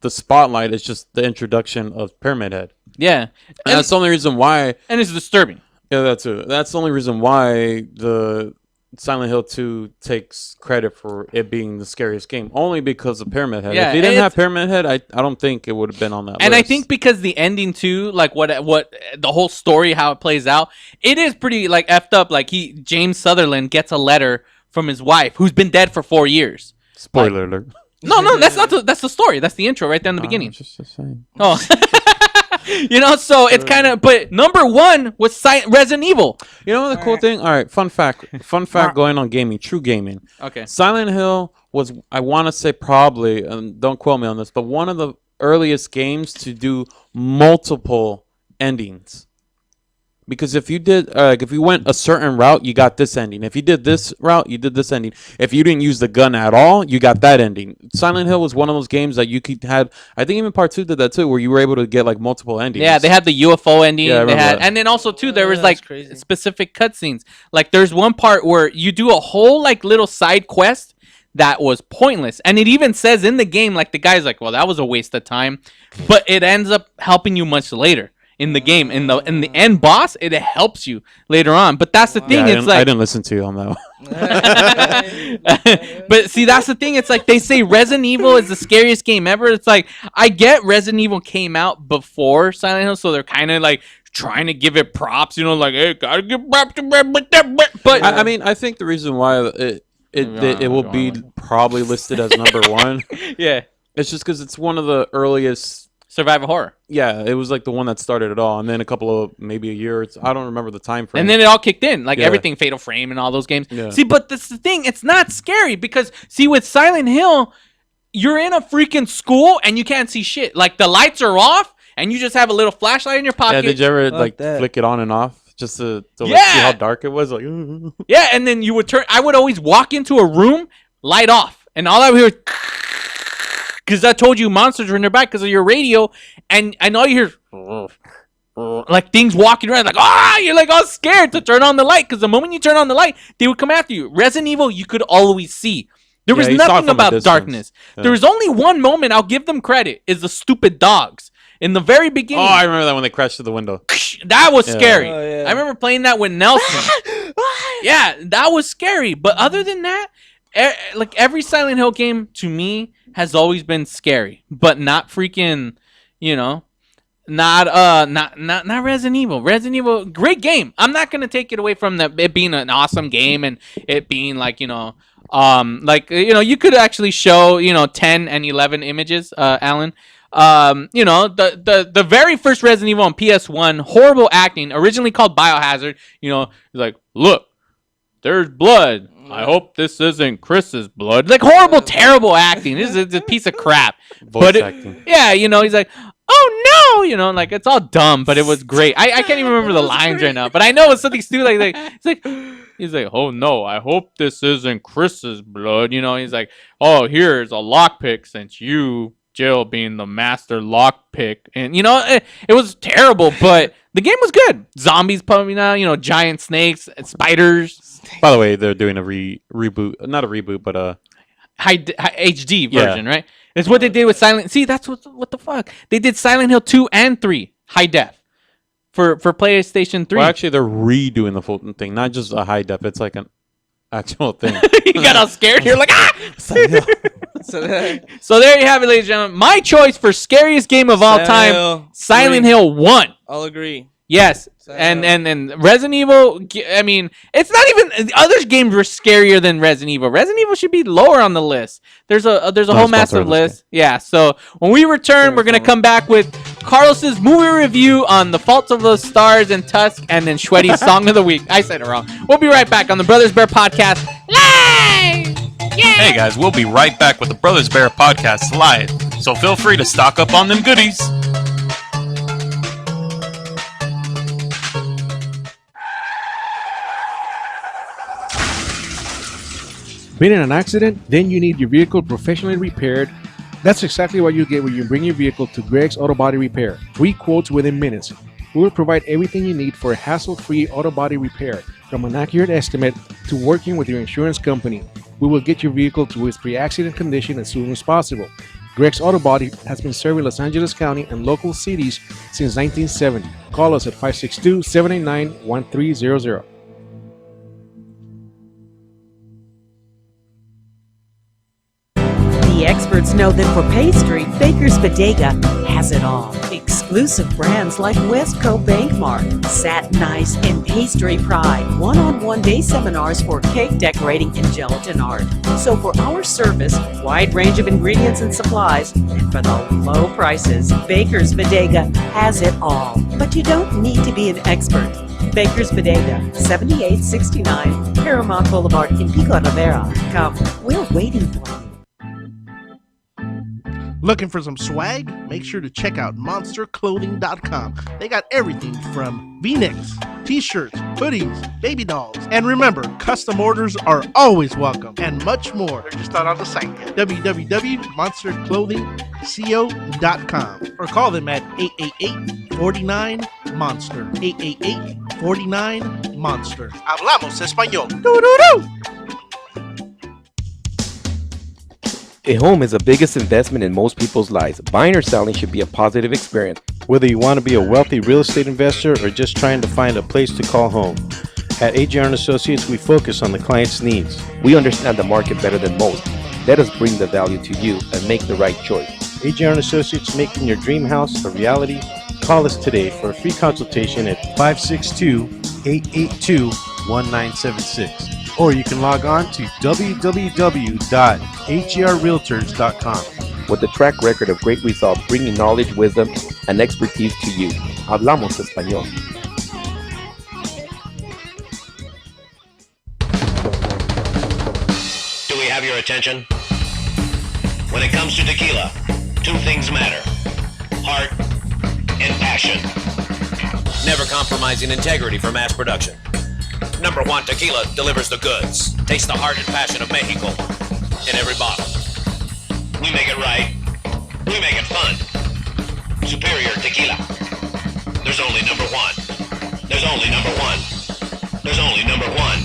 the spotlight is just the introduction of Pyramid Head. Yeah, and that's the only reason why. And it's disturbing. Yeah, that's it. That's the only reason why the Silent Hill 2 takes credit for it being the scariest game, only because of Pyramid Head. Yeah, if you didn't have Pyramid Head, I don't think it would have been on that and list. I think because the ending too, like what the whole story, how it plays out, it is pretty like effed up. Like James Sutherland gets a letter from his wife who's been dead for 4 years. Spoiler alert. No, that's not that's the story. That's the intro right there in the beginning. Just saying. Oh. So it's kind of, but number 1 was Resident Evil. You know the cool thing? All right, fun fact going on gaming, true gaming. Okay. Silent Hill was, I want to say probably, and don't quote me on this, but one of the earliest games to do multiple endings. Because if you did, if you went a certain route, you got this ending. If you did this route, you did this ending. If you didn't use the gun at all, you got that ending. Silent Hill was one of those games that you could have. I think even part 2 did that too, where you were able to get like multiple endings. Yeah, they had the UFO ending. Yeah, I they remember had, that. and then also too, there was like specific cutscenes. Like there's one part where you do a whole like little side quest that was pointless, and it even says in the game, like the guy's like, "Well, that was a waste of time," but it ends up helping you much later. In the game, in the end boss, it helps you later on. But that's the thing. It's like I didn't listen to you on that one. But see, that's the thing. It's like they say Resident Evil is the scariest game ever. It's like I get Resident Evil came out before Silent Hill, so they're kind of like trying to give it props. You know, like hey, gotta give props to but I mean, I think the reason why it will be probably listed as number 1. Yeah, it's just because it's one of the earliest. Survival horror. Yeah, it was like the one that started it all, and then a couple of maybe a year. I don't remember the time frame. And then it all kicked in, like everything, Fatal Frame, and all those games. Yeah. See, but that's the thing; it's not scary because see, with Silent Hill, you're in a freaking school and you can't see shit. Like the lights are off, and you just have a little flashlight in your pocket. Yeah, did you ever flick it on and off just to like, see how dark it was? Like, yeah, and then you would turn. I would always walk into a room, light off, and all I would hear. Because I told you monsters were nearby because of your radio, and all you hear like things walking around, like you're like all scared to turn on the light because the moment you turn on the light, they would come after you. Resident Evil, you could always see. There was nothing about darkness. Yeah. There was only one moment. I'll give them credit. Is the stupid dogs in the very beginning. Oh, I remember that when they crashed through the window. That was scary. Oh, yeah. I remember playing that with Nelson. Yeah, that was scary. But other than that, like every Silent Hill game to me has always been scary, but not freaking, not Resident Evil. Resident Evil, great game. I'm not gonna take it away from it being an awesome game and it being like you could actually show 10 and 11 images, Alan. The very first Resident Evil on PS1, horrible acting, originally called Biohazard. Like, look, there's blood. I hope this isn't Chris's blood. Like, horrible, terrible acting. This is a piece of crap. Voice acting. Yeah, he's like, oh no, like it's all dumb, but it was great. I can't even remember the lines right now, but I know it's something stupid. He's like, oh no, I hope this isn't Chris's blood. He's like, oh, here's a lockpick since you, Jill, being the master lockpick, and it was terrible, but the game was good. Zombies pumping out, giant snakes, and spiders. By the way, they're doing a reboot, not a reboot, but a high HD version, right? It's what they did with Silent. See, that's what the fuck they did. Silent Hill 2 and 3 high def for PlayStation 3. Well, actually, they're redoing the full thing, not just a high def. It's like an actual thing. You got all scared. You're like, ah! So there you have it, ladies and gentlemen. My choice for scariest game of all time, Silent Hill 1. I'll agree. Yes, and Resident Evil. I mean, it's not even other games were scarier than Resident Evil. Resident Evil should be lower on the list. There's a whole massive list. Yeah. So when we return, we're gonna come back with Carlos's movie review on The Fault of the Stars and Tusk, and then Shwedi's Song of the Week. I said it wrong. We'll be right back on the Brothers Bear Podcast live. Yeah. Hey guys, we'll be right back with the Brothers Bear Podcast live. So feel free to stock up on them goodies. Been in an accident? Then you need your vehicle professionally repaired. That's exactly what you get when you bring your vehicle to Greg's Auto Body Repair. Free quotes within minutes. We will provide everything you need for a hassle-free auto body repair, from an accurate estimate to working with your insurance company. We will get your vehicle to its pre-accident condition as soon as possible. Greg's Auto Body has been serving Los Angeles County and local cities since 1970. Call us at 562-789-1300. The experts know that for pastry, Baker's Bodega has it all. Exclusive brands like Westco Bankmark, Satin Ice, and Pastry Pride. One-on-one day seminars for cake decorating and gelatin art. So for our service, wide range of ingredients and supplies, and for the low prices, Baker's Bodega has it all. But you don't need to be an expert. Baker's Bodega, 7869 Paramount Boulevard in Pico Rivera. Come, we're waiting for you. Looking for some swag? Make sure to check out monsterclothing.com. They got everything from V-necks, t-shirts, hoodies, baby dolls, and remember, custom orders are always welcome, and much more. They're just not on the site yet. www.monsterclothingco.com or call them at 888-49-MONSTER. 888-49-MONSTER. Hablamos español. Doo-doo-doo! A home is the biggest investment in most people's lives. Buying or selling should be a positive experience. Whether you want to be a wealthy real estate investor or just trying to find a place to call home, at AJR & Associates, we focus on the client's needs. We understand the market better than most. Let us bring the value to you and make the right choice. AJR & Associates, making your dream house a reality. Call us today for a free consultation at 562-882-1976. Or you can log on to www.hrrealtors.com. With a track record of great results, bringing knowledge, wisdom, and expertise to you. Hablamos español. Do we have your attention? When it comes to tequila, two things matter: heart and passion. Never compromising integrity for mass production. Number one Tequila delivers the goods. Taste the heart and passion of Mexico in every bottle. We make it right. We make it fun. Superior Tequila. There's only number one. There's only number one. There's only number one.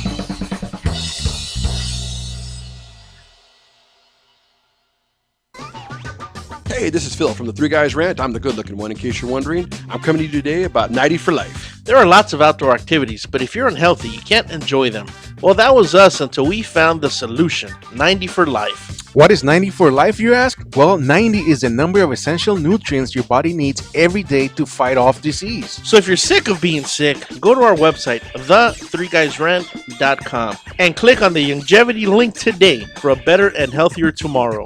Hey, this is Phil from the Three Guys Rant. I'm the good-looking one, in case you're wondering. I'm coming to you today about 90 for life. There are lots of outdoor activities, but if you're unhealthy, you can't enjoy them. Well, that was us until we found the solution, 90 for Life. What is 90 for life, you ask? Well, 90 is the number of essential nutrients your body needs every day to fight off disease. So if you're sick of being sick, go to our website, the3guysrant.com, and click on the longevity link today for a better and healthier tomorrow.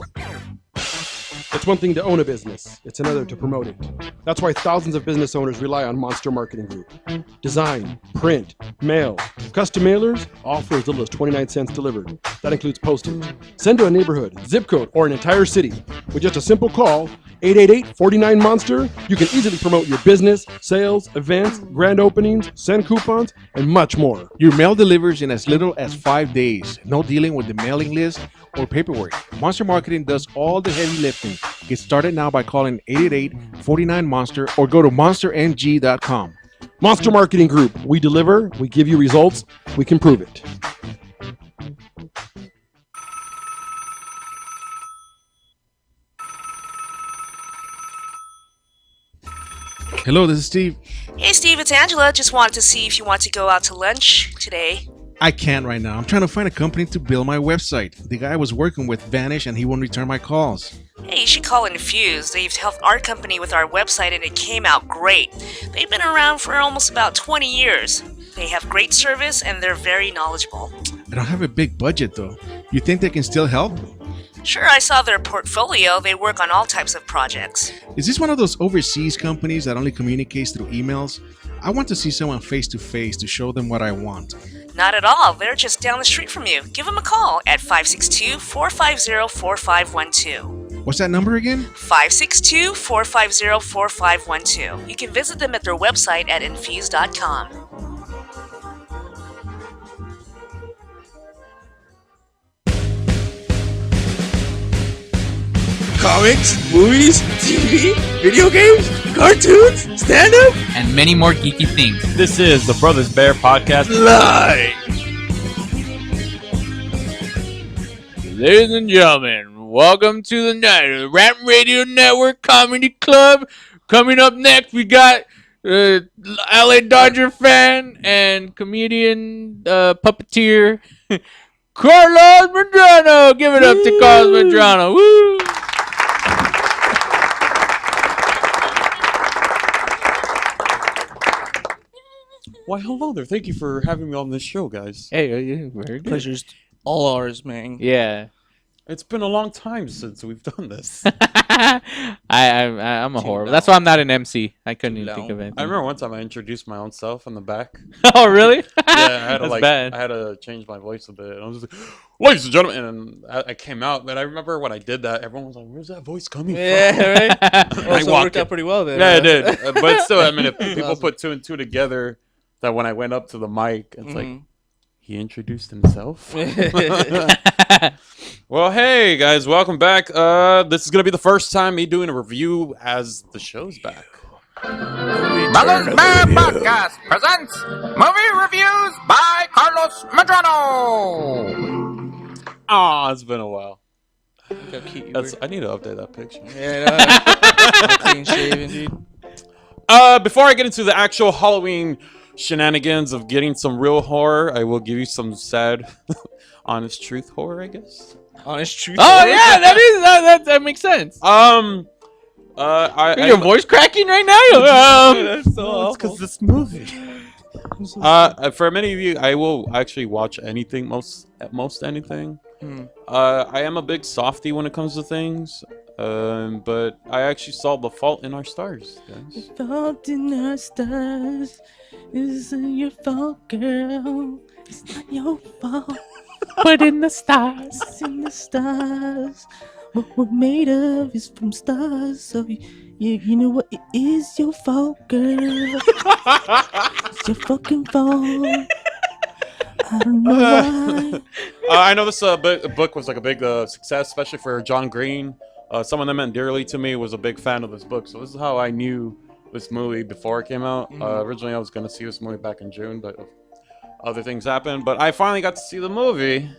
It's one thing to own a business, it's another to promote it. That's why thousands of business owners rely on Monster Marketing Group. Design, print, mail, custom mailers, all for as little as 29 cents delivered. That includes postage. Send to a neighborhood, zip code, or an entire city. With just a simple call, 888-49-MONSTER, you can easily promote your business, sales, events, grand openings, send coupons, and much more. Your mail delivers in as little as 5 days. No dealing with the mailing list or paperwork. Monster Marketing does all the heavy lifting. Get started now by calling 888-49-MONSTER or go to monsterng.com. Monster Marketing Group. We deliver, we give you results, we can prove it. Hello, this is Steve. Hey Steve, it's Angela. Just wanted to see if you want to go out to lunch today. I can't right now. I'm trying to find a company to build my website. The guy I was working with vanished and he won't return my calls. Hey, you should call Infuse. They've helped our company with our website and it came out great. They've been around for almost about 20 years. They have great service and they're very knowledgeable. I don't have a big budget though. You think they can still help? Sure, I saw their portfolio. They work on all types of projects. Is this one of those overseas companies that only communicates through emails? I want to see someone face to face to show them what I want. Not at all. They're just down the street from you. Give them a call at 562-450-4512. What's that number again? 562-450-4512. You can visit them at their website at infuse.com. Comics, movies, TV, video games, cartoons, stand-up, and many more geeky things. This is the Brothers Bear Podcast live. Ladies and gentlemen, welcome to the night of the Rant Radio Network Comedy Club. Coming up next, we got LA Dodger fan and comedian, puppeteer, Carlos Medrano. Give it up to Carlos Medrano. Woo! Why, hello there. Thank you for having me on this show, guys. Hey, very good. Pleasure's all ours, man. Yeah. It's been a long time since we've done this. I'm a horrible. That's why I'm not an MC. I couldn't even think of it. I remember one time I introduced my own self in the back. Oh, really? Yeah, I had to bad. I had to change my voice a bit. And I was just like, ladies and gentlemen, and I came out. But I remember when I did that, everyone was like, "Where's that voice coming from?" Yeah, right. I So it worked out pretty well then. Yeah, it did. But still, I mean, if people put two and two together, that when I went up to the mic, it's like he introduced himself. Well, hey guys, welcome back. This is gonna be the first time me doing a review as the show's back. Brothers Bear Podcast presents movie reviews by Carlos Medrano. Ah, it's been a while. That's, I need to update that picture. Yeah, clean shaven, dude. Before I get into the actual Halloween shenanigans of getting some real horror, I will give you some sad, honest truth horror, I guess. Honest truth. Oh yeah, that makes sense. Your voice cracking right now? That's so it's because this movie. For many of you, I will actually watch anything, most anything. I am a big softie when it comes to things, but I actually saw The Fault in Our Stars, guys. The Fault in Our Stars isn't your fault, girl. It's not your fault. Put in the stars. It's in the stars. What we're made of is from stars. So you know what? It is your fault, girl. It's your fucking fault. I don't know why. I know this book was like a big success, especially for John Green. Someone that meant dearly to me was a big fan of this book. So this is how I knew this movie before it came out. Originally, I was going to see this movie back in June, but other things happened. But I finally got to see the movie.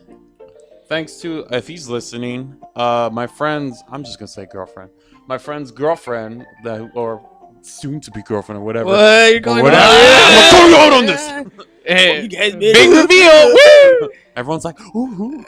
Thanks to, if he's listening, my friend's, I'm just going to say girlfriend. My friend's girlfriend, or soon-to-be girlfriend or whatever. What? You're going I'm going out on this. Hey, you guys big reveal. Woo! Everyone's like, ooh.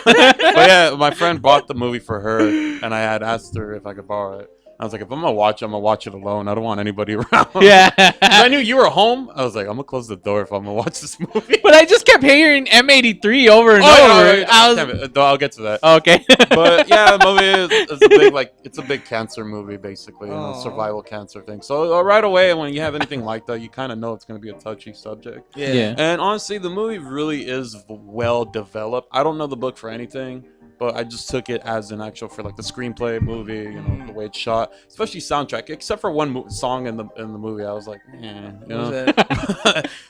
But yeah, my friend bought the movie for her, and I had asked her if I could borrow it. I was like, if I'm gonna watch it, I'm gonna watch it alone. I don't want anybody around. Yeah. 'Cause I knew you were home. I was like, I'm gonna close the door if I'm gonna watch this movie. But I just kept hearing M83 over and over. I'll get to that. Okay. But yeah, the movie is a big it's a big cancer movie, basically, survival cancer thing. So right away, when you have anything like that, you kind of know it's gonna be a touchy subject. Yeah. And honestly, the movie really is well developed. I don't know the book for anything, but I just took it as an actual for like the screenplay movie, you know, the way it's shot, especially soundtrack. Except for one song in the movie, I was like, you know.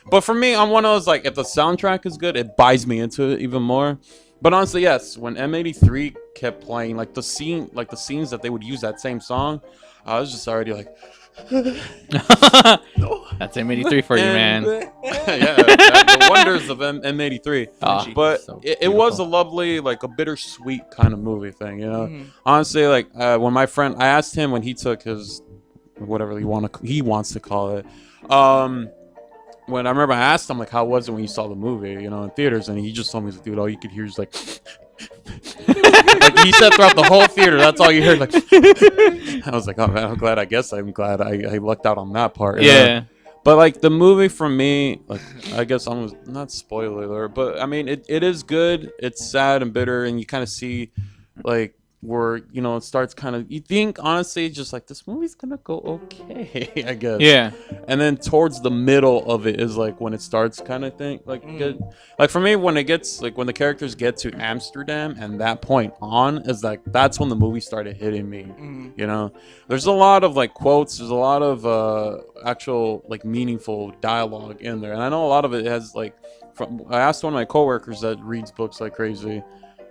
But for me, I'm one of those like, if the soundtrack is good, it buys me into it even more. But honestly, yes, when M83 kept playing, like the scenes that they would use that same song, I was just already like. That's M83 for you, man. Yeah, the wonders of M83. But so it was a lovely, like a bittersweet kind of movie thing, you know. Honestly, like when my friend, I asked him when he took his whatever he wants to call it. When I remember I asked him like, how was it when you saw the movie, you know, in theaters, and he just told me, dude, all you could hear is like. Like he said throughout the whole theater, that's all you heard. Like, I was like, oh man, I'm glad I lucked out on that part. Yeah. But like the movie for me, like I guess I'm not spoiler alert, but I mean it is good. It's sad and bitter, and you kind of see like where, you know, it starts kind of, you think honestly just like this movie's gonna go okay, I guess. Yeah. And then towards the middle of it is like when it starts kind of thing like good. Like for me, when it gets like when the characters get to Amsterdam and that point on is like that's when the movie started hitting me. You know, there's a lot of like quotes, there's a lot of actual like meaningful dialogue in there, and I know a lot of it has like I asked one of my coworkers that reads books like crazy,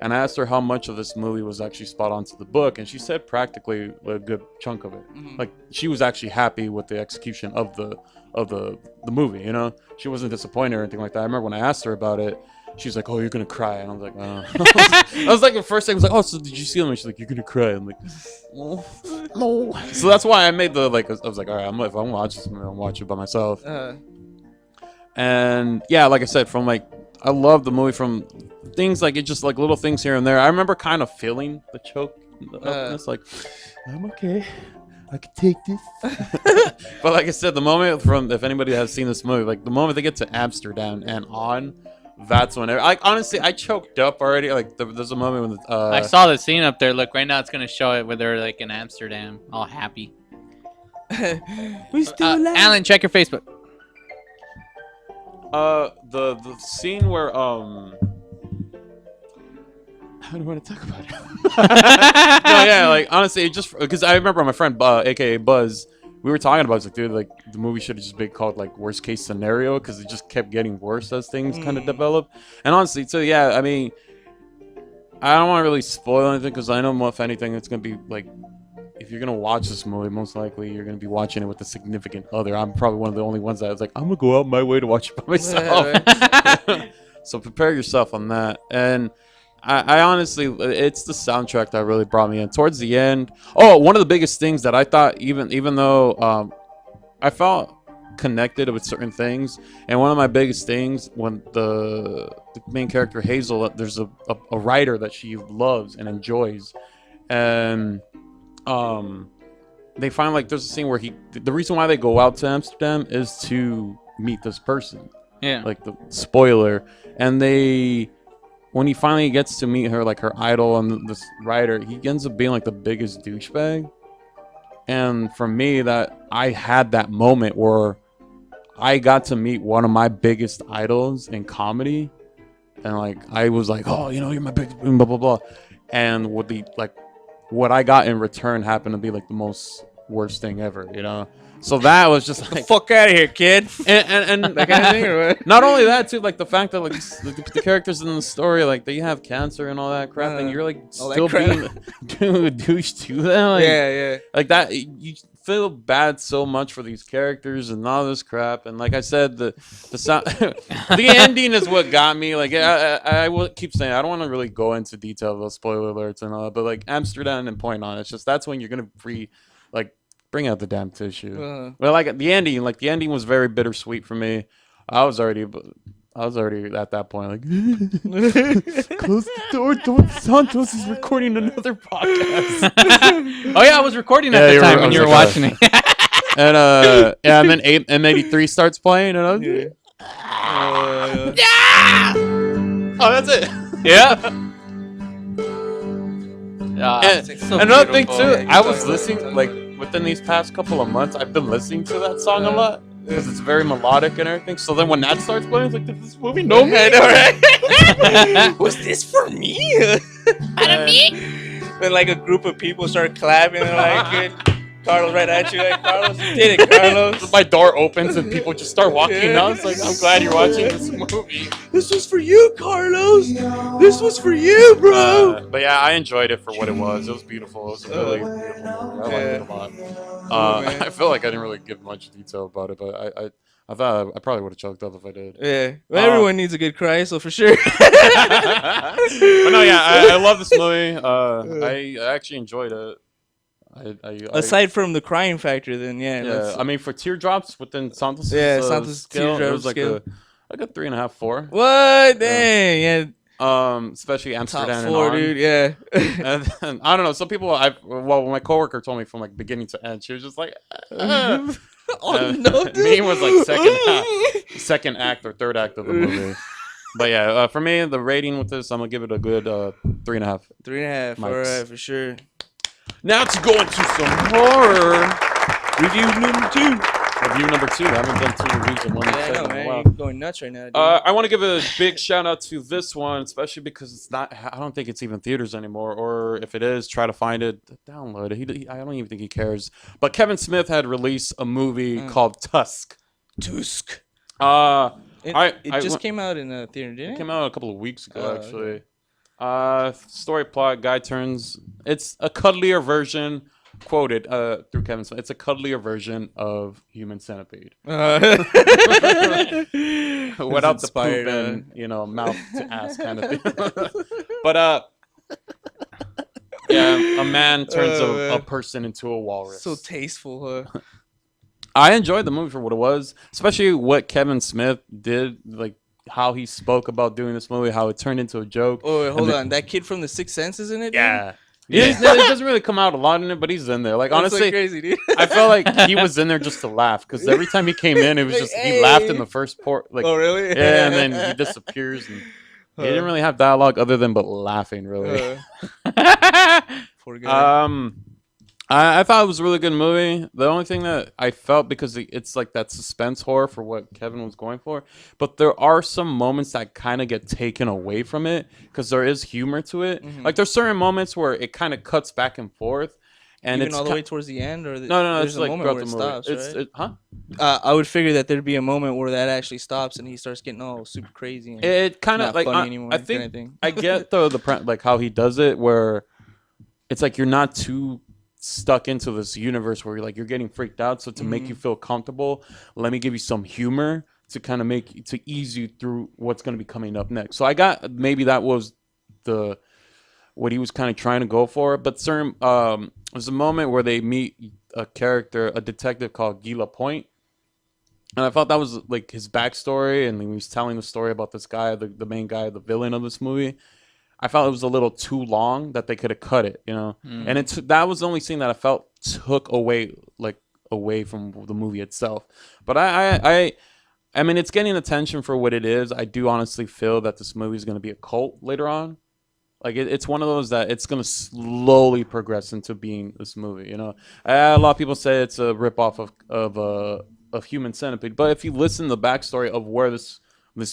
and I asked her how much of this movie was actually spot on to the book, and she said practically a good chunk of it. Like she was actually happy with the execution of the movie, you know? She wasn't disappointed or anything like that. I remember when I asked her about it, she was like, "Oh, you're gonna cry," and I was like, "Oh." I was like, the first thing I was like, "Oh, so did you see them?" And she's like, "You're gonna cry." I'm like, "No." So that's why I made the like. I was like, "All right, if I'm watch this movie, I'll watch it by myself." And yeah, like I said, from like I love the movie from things like it just like little things here and there. I remember kind of feeling the choke. It's like I'm okay. I can take this. But like I said, the moment from if anybody has seen this movie, like the moment they get to Amsterdam and on, that's when like honestly I choked up already. Like there's a moment when I saw the scene up there. Look, right now it's gonna show it where they're like in Amsterdam, all happy. We still Alan, check your Facebook. The scene where how do you want to talk about it? No, yeah, like honestly, it just because I remember my friend aka Buzz, we were talking about it, like, dude, like the movie should have just been called like worst case scenario because it just kept getting worse as things kind of develop. And honestly, so yeah, I mean, I don't want to really spoil anything because I know if anything, it's gonna be like. If you're gonna watch this movie, most likely you're gonna be watching it with a significant other. I'm probably one of the only ones that was like, I'm gonna go out my way to watch it by myself. So prepare yourself on that. And I honestly, it's the soundtrack that really brought me in. Towards the end, one of the biggest things that I thought, even though I felt connected with certain things, and one of my biggest things when the main character Hazel, there's a writer that she loves and enjoys, and they find like there's a scene where the reason why they go out to Amsterdam is to meet this person. Yeah. Like the spoiler. And when he finally gets to meet her, like her idol and this writer, he ends up being like the biggest douchebag. And for me, that I had that moment where I got to meet one of my biggest idols in comedy. And like I was like, oh, you know, you're my big blah blah blah. And with the like what I got in return happened to be like the most worst thing ever, you know. So that was just like, fuck out of here, kid. And that kind of thing, or what? Not only that too, like the fact that like the characters in the story, like they have cancer and all that crap, and you're like still being a douche to them. Like, yeah. Like that, you feel bad so much for these characters and all this crap. And like I said, the sound, the ending is what got me. Like I will keep saying I don't want to really go into detail about spoiler alerts and all that, but like Amsterdam and point on, it's just that's when you're gonna bring out the damn tissue. Well, like the ending was very bittersweet for me. I was already I was already at that point, like, close the door. Don Santos is recording another podcast. Oh yeah, I was recording at the time when you were watching it. And and then M83 starts playing, and I was Yeah. Oh, that's it. Yeah. And another thing too, I was listening like within these past couple of months, I've been listening to that song a lot because it's very melodic and everything. So then when that starts playing, it's like, does this movie know me? Right? Was this for me? Out of me? When like a group of people start clapping and like Carlos right at you, like Carlos, you did it, Carlos. My door opens and people just start walking out. It's like, I'm glad you're watching this movie. This was for you, Carlos. This was for you, bro. But yeah, I enjoyed it for what it was. It was beautiful. It was a really beautiful movie. I liked it a lot. I feel like I didn't really give much detail about it, but I thought I probably would have choked up if I did. Yeah, well, everyone needs a good cry, so for sure. But no, yeah, I love this movie. I actually enjoyed it. Aside from the crying factor, then yeah. I mean, for teardrops within Santos' Santos scale, it teardrop was like scale. a 3.5, 4. What? Dang, yeah. Especially Amsterdam Top 4, and on. dude. Yeah. and I don't know. Some people, well, my coworker told me from like beginning to end, she was just like, Oh no, dude. me was like second act or third act of the movie. But yeah, for me, the rating with this, I'm gonna give it a good 3.5. 3.5. All right, for sure. Now to go into some horror. Review number 2. Review number 2. I haven't done 2 reviews in one Yeah, I know, segment in man. a while. You're going nuts right now, dude. I want to give a big shout out to this one, especially because it's not. I don't think it's even theaters anymore, or if it is, try to find it, download it. I don't even think he cares. But Kevin Smith had released a movie called Tusk. Tusk. It just came out in a theater, didn't it? It came out a couple of weeks ago, actually. Okay. Story plot: guy turns. It's a cuddlier version. Quoted through Kevin Smith. It's a cuddlier version of Human Centipede. Without the poop and mouth to ass kind of thing. But yeah, a man turns a person into a walrus. So tasteful, huh? I enjoyed the movie for what it was, especially what Kevin Smith did, like how he spoke about doing this movie, how it turned into a joke. Oh, wait, hold on. That kid from The Sixth Sense is in it? Yeah. It doesn't really come out a lot in it, but he's in there. Like, That's honestly, like crazy, dude. I felt like he was in there just to laugh because every time he came in, it was just he laughed in the first part. Like, oh, really? Yeah, and then he disappears, and he didn't really have dialogue other than but laughing, really. Poor guy. I thought it was a really good movie. The only thing that I felt, because it's like that suspense horror for what Kevin was going for, but there are some moments that kind of get taken away from it because there is humor to it. Mm-hmm. Like there's certain moments where it kind of cuts back and forth, and Even it's all the way towards the end, or no, there's it's a like moment throughout where the it movie. stops, right? I would figure that there'd be a moment where that actually stops and he starts getting all super crazy. And It kind of not like funny anymore, I kind think of thing. I get like how he does it, where it's like you're not too stuck into this universe where you're getting freaked out. So to make you feel comfortable, let me give you some humor to kind of ease you through what's going to be coming up next. So I got maybe that was what he was kind of trying to go for. But certain there's a moment where they meet a detective called Guy Lapointe. And I thought that was like his backstory, and he was telling the story about this guy, the main guy, the villain of this movie. I felt it was a little too long, that they could have cut it, And that was the only scene that I felt took away from the movie itself. But I mean, it's getting attention for what it is. I do honestly feel that this movie is going to be a cult later on. Like it's one of those that it's going to slowly progress into being this movie. A lot of people say it's a ripoff of Human Centipede, but if you listen to the backstory of where this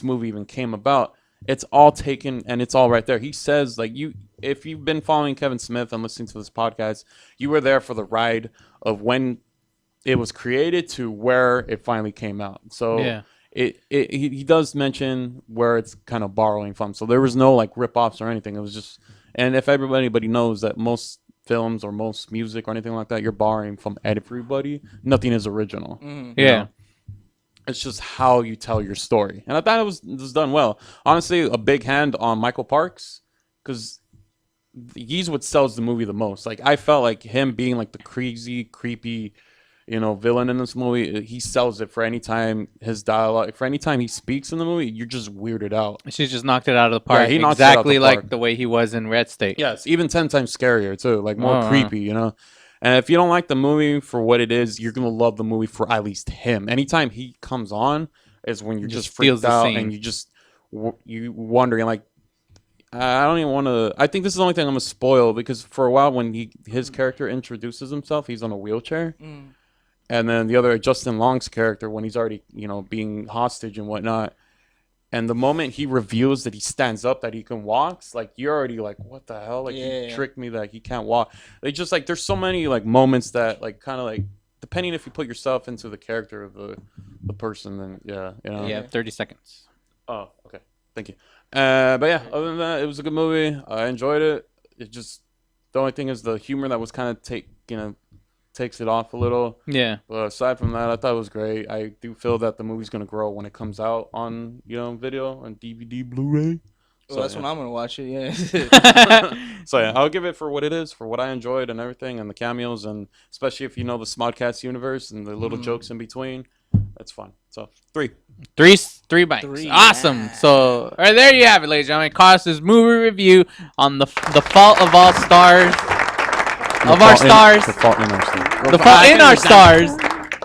movie even came about, it's all taken and it's all right there. He says, like, if you've been following Kevin Smith and listening to this podcast, you were there for the ride of when it was created to where it finally came out. So yeah. He does mention where it's kind of borrowing from. So there was no like rip-offs or anything. It was just, and if anybody knows that most films or most music or anything like that, you're borrowing from everybody. Nothing is original. Yeah. It's just how you tell your story. And I thought it was done well. Honestly, a big hand on Michael Parks, because he's what sells the movie the most. Like, I felt like him being like the crazy, creepy villain in this movie. He sells it for any time his dialogue, for any time he speaks in the movie. You're just weirded out. She just knocked it out of the park. Yeah, he knocked it out exactly the like park. the way he was in Red State. Yes, even 10 times scarier too, like more Oh. creepy. And if you don't like the movie for what it is, you're gonna love the movie for at least him. Anytime he comes on is when you're just feels freaked the out same. and you wondering like. I don't even want to. I think this is the only thing I'm gonna spoil because for a while when his character introduces himself, he's on a wheelchair, and then the other Justin Long's character when he's already being hostage and whatnot, and the moment he reveals that he stands up, that he can walk, like you're already like, what the hell? Like you tricked me that he can't walk. They just like there's so many like moments that like kind of like depending if you put yourself into the character of the person, then Yeah, 30 seconds. Oh, okay. Thank you. But yeah, other than that, it was a good movie. I enjoyed it. It just the only thing is the humor that was kind of takes it off a little. Yeah. But aside from that, I thought it was great. I do feel that the movie's gonna grow when it comes out on video on DVD, Blu-ray. Well, that's when I'm gonna watch it. Yeah. So yeah, I'll give it for what it is, for what I enjoyed and everything, and the cameos, and especially if you know the Smodcast universe and the little jokes in between. That's fun. So 3 bites. Awesome. So there you have it, ladies and gentlemen. Costas movie review on the Fault of All Stars. Of our stars. The Fault in Our Stars. The Fault in Our Stars.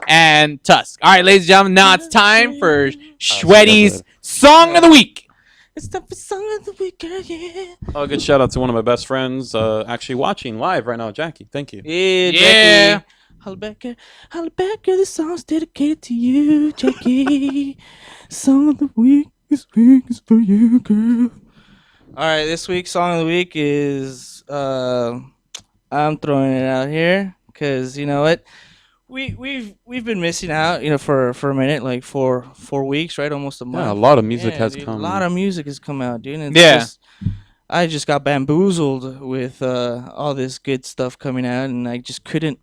And Tusk. All right, ladies and gentlemen, now it's time for Shweddy's Song of the Week. It's the song of the week, girl, yeah. Oh, good shout out to one of my best friends actually watching live right now, Jackie. Thank you. Yeah, Jackie. Holla back, girl, this song's dedicated to you, Jackie. Song of the week, this week is for you, girl. All right, this week's song of the week is I'm throwing it out here because you know what, we've been missing out, for a minute, like four weeks, right, almost a month. Yeah, a lot of music has dude, come. A lot of music has come out, dude. And I just got bamboozled with all this good stuff coming out, and I just couldn't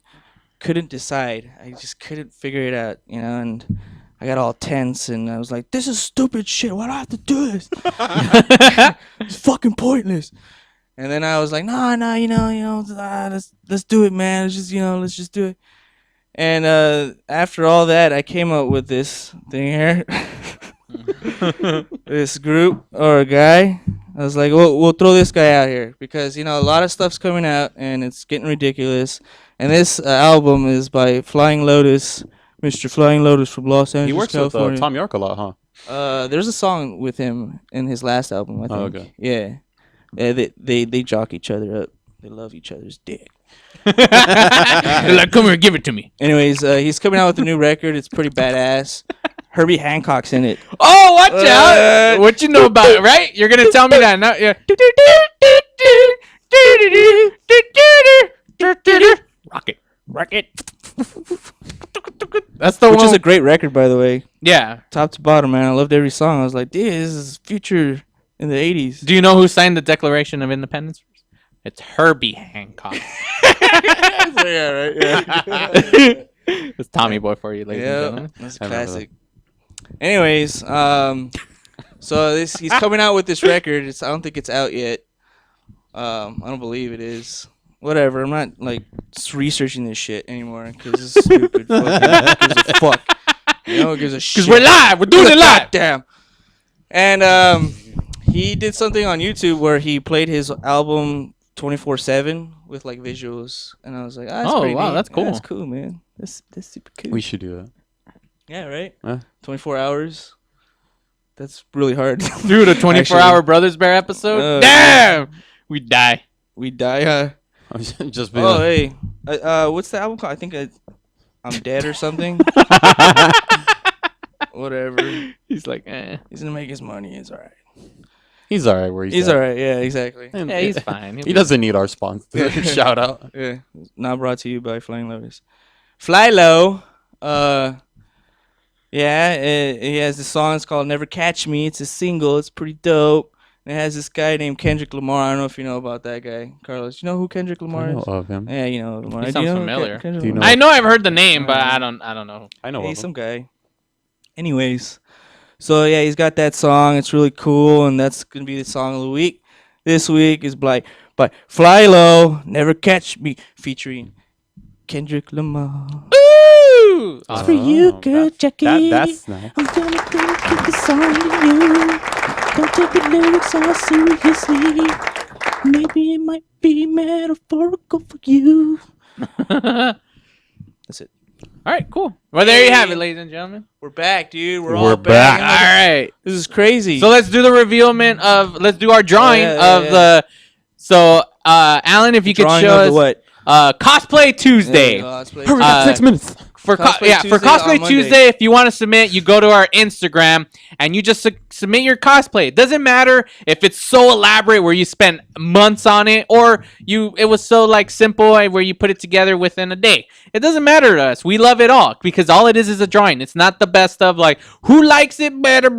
decide. I just couldn't figure it out, and I got all tense and I was like, this is stupid shit. Why do I have to do this? It's fucking pointless. And then I was like, no, let's do it, man. Let's just do it. And after all that, I came up with this thing here. This group or a guy. I was like, we'll throw this guy out here because, a lot of stuff's coming out and it's getting ridiculous. And this album is by Flying Lotus, Mr. Flying Lotus from Los Angeles, He works California. with Tom York a lot, huh? There's a song with him in his last album, I think. Oh, okay. Yeah. They jock each other up. They love each other's dick. They're like, come here, give it to me. Anyways, he's coming out with a new record. It's pretty badass. Herbie Hancock's in it. Oh, watch out. What you know about it, right? You're going to tell me that. No, yeah. Rocket. That's the Which one. is a great record, by the way. Yeah. Top to bottom, man. I loved every song. I was like, dude, this is future in the 80s. Do you know who signed the Declaration of Independence? It's Herbie Hancock. Yeah, right. Yeah. It's Tommy Boy for you, ladies and gentlemen. That's a classic. Anyways, so he's coming out with this record. I don't think it's out yet. I don't believe it is. Whatever. I'm not like researching this shit anymore because it's stupid. Who gives a fuck? Who gives a shit? Because we're live. We're doing it live. Damn. And he did something on YouTube where he played his album 24/7 with like visuals, and I was like, that's Oh, pretty wow, neat. that's cool. Yeah, that's cool, man. That's super cool. We should do that. Yeah, right. Huh? 24 hours. That's really hard. Dude, a 24-hour Brothers Bear episode? Damn! We die. We die, huh? Just Oh, hey. What's the album called? I think I'm Dead or something. Whatever. He's like, eh. He's gonna make his money. It's all right. He's all right where he's He's at. all right. Yeah, exactly. And- Yeah, he's fine. He doesn't need our sponsor. Shout out. Yeah. Not brought to you by Flying Lotus. Fly Low. Yeah, he has this song. It's called Never Catch Me. It's a single. It's pretty dope. And it has this guy named Kendrick Lamar. I don't know if you know about that guy, Carlos. You know who Kendrick Lamar I know is? of him. Yeah, you know Lamar. He Do you sounds know familiar. Kendrick Do you Lamar? know- I know I've heard the name, but I don't know. I know Yeah, of he's him. some guy. Anyways, so yeah, he's got that song. It's really cool, and that's gonna be the song of the week. This week is by Fly Low, Never Catch Me, featuring Kendrick Lamar. you. It's for you, girl, Jackie. That's nice. I'm gonna dedicate this song to you. Don't take the lyrics all seriously. Maybe it might be metaphorical for you. That's it. All right, cool. Well, there you have it, ladies and gentlemen. We're back, dude. We're We're all back. back. All right. This is crazy. So let's do the revealment of. Let's do our drawing of the. So, Alan, if you could Drawing show of us the what? Cosplay Tuesday. Cosplay Hurry, we got 6 minutes. For Cosplay Tuesday Cosplay on Monday. Tuesday, if you want to submit, you go to our Instagram and you just submit your cosplay. It doesn't matter if it's so elaborate where you spent months on it, or it was so like simple where you put it together within a day. It doesn't matter to us. We love it all because all it is a drawing. It's not the best of like who likes it better.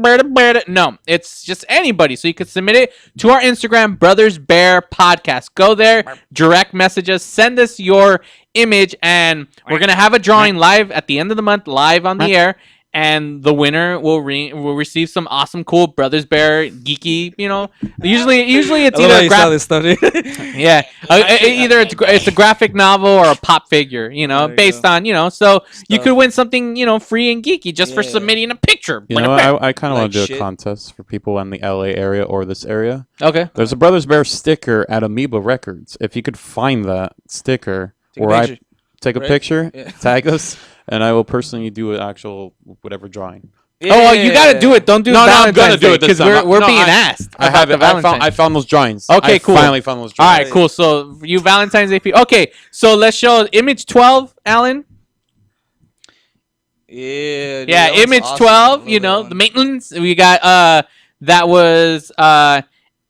No, it's just anybody. So you can submit it to our Instagram, Brothers Bear Podcast. Go there, direct message us, send us your image, and we're gonna have a drawing live at the end of the month, live on the air, and the winner will receive some awesome, cool Brothers Bear geeky. Usually it's I love how either you saw this stuff, dude. yeah, either it's a graphic novel or a pop figure. Based on so you could win something free and geeky just for submitting a picture. You know, I kind of want to do a contest for people in the LA area or this area. Okay. There's a Brothers Bear sticker at Amoeba Records. If you could find that sticker, I take a picture, tag us, and I will personally do an actual whatever drawing. Yeah. Oh, well, you gotta do it. Don't do No, Valentine's I'm gonna do Day, it this because time. we're No, being I- asked. I have it. I found those drawings. Okay, cool. Finally found those All drawings. right, cool. So you Valentine's Day. Okay, so let's show image 12, Alan. Yeah. Dude, Yeah, that was image awesome. 12. The maintenance. We got that was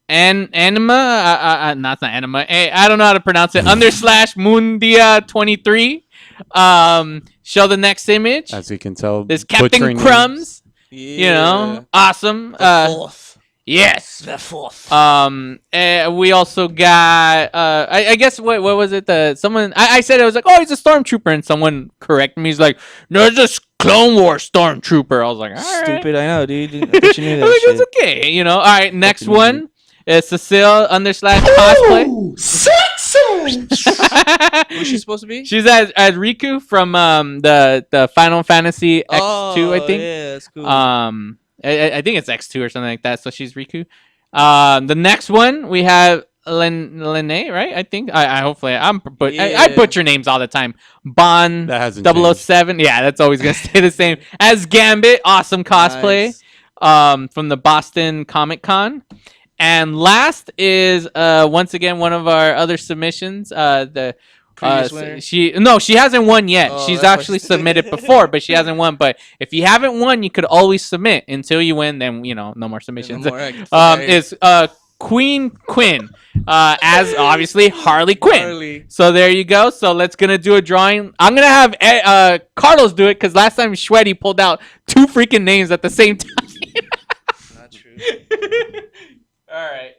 Anima. Not Anima. I don't know how to pronounce it. / Mundia 23. Show the next image. As you can tell, There's Captain butchering Crumbs. Yeah. Awesome. Fourth. Yes. The fourth. We also got I guess what was it? Someone I said it was like, oh, he's a stormtrooper, and someone corrected me. He's like, no, it's just Clone Wars stormtrooper. I was like, all right. Stupid. I know, dude. I thought you knew that It's shit. okay, All right, next one is Cecile / cosplay. Who's she supposed to be? She's as Riku from the Final Fantasy X2, I think. Yeah, that's cool. I think it's X2 or something like that. So she's Riku. The next one we have Lene, right? I think. I hopefully I butcher names all the time. Bond That hasn't 007. Yeah, that's always gonna stay the same. As Gambit, awesome cosplay. From the Boston Comic Con. And last is once again one of our other submissions. Previous winner? She hasn't won yet. Oh, She's that's actually why- submitted before, but she hasn't won. But if you haven't won, you could always submit until you win. Then no more submissions. No more, I guess. It's Queen Quinn as obviously Harley Quinn. Harley. So there you go. So gonna do a drawing. I'm gonna have Carlos do it because last time Shweddy pulled out 2 freaking names at the same time. Not true. All right.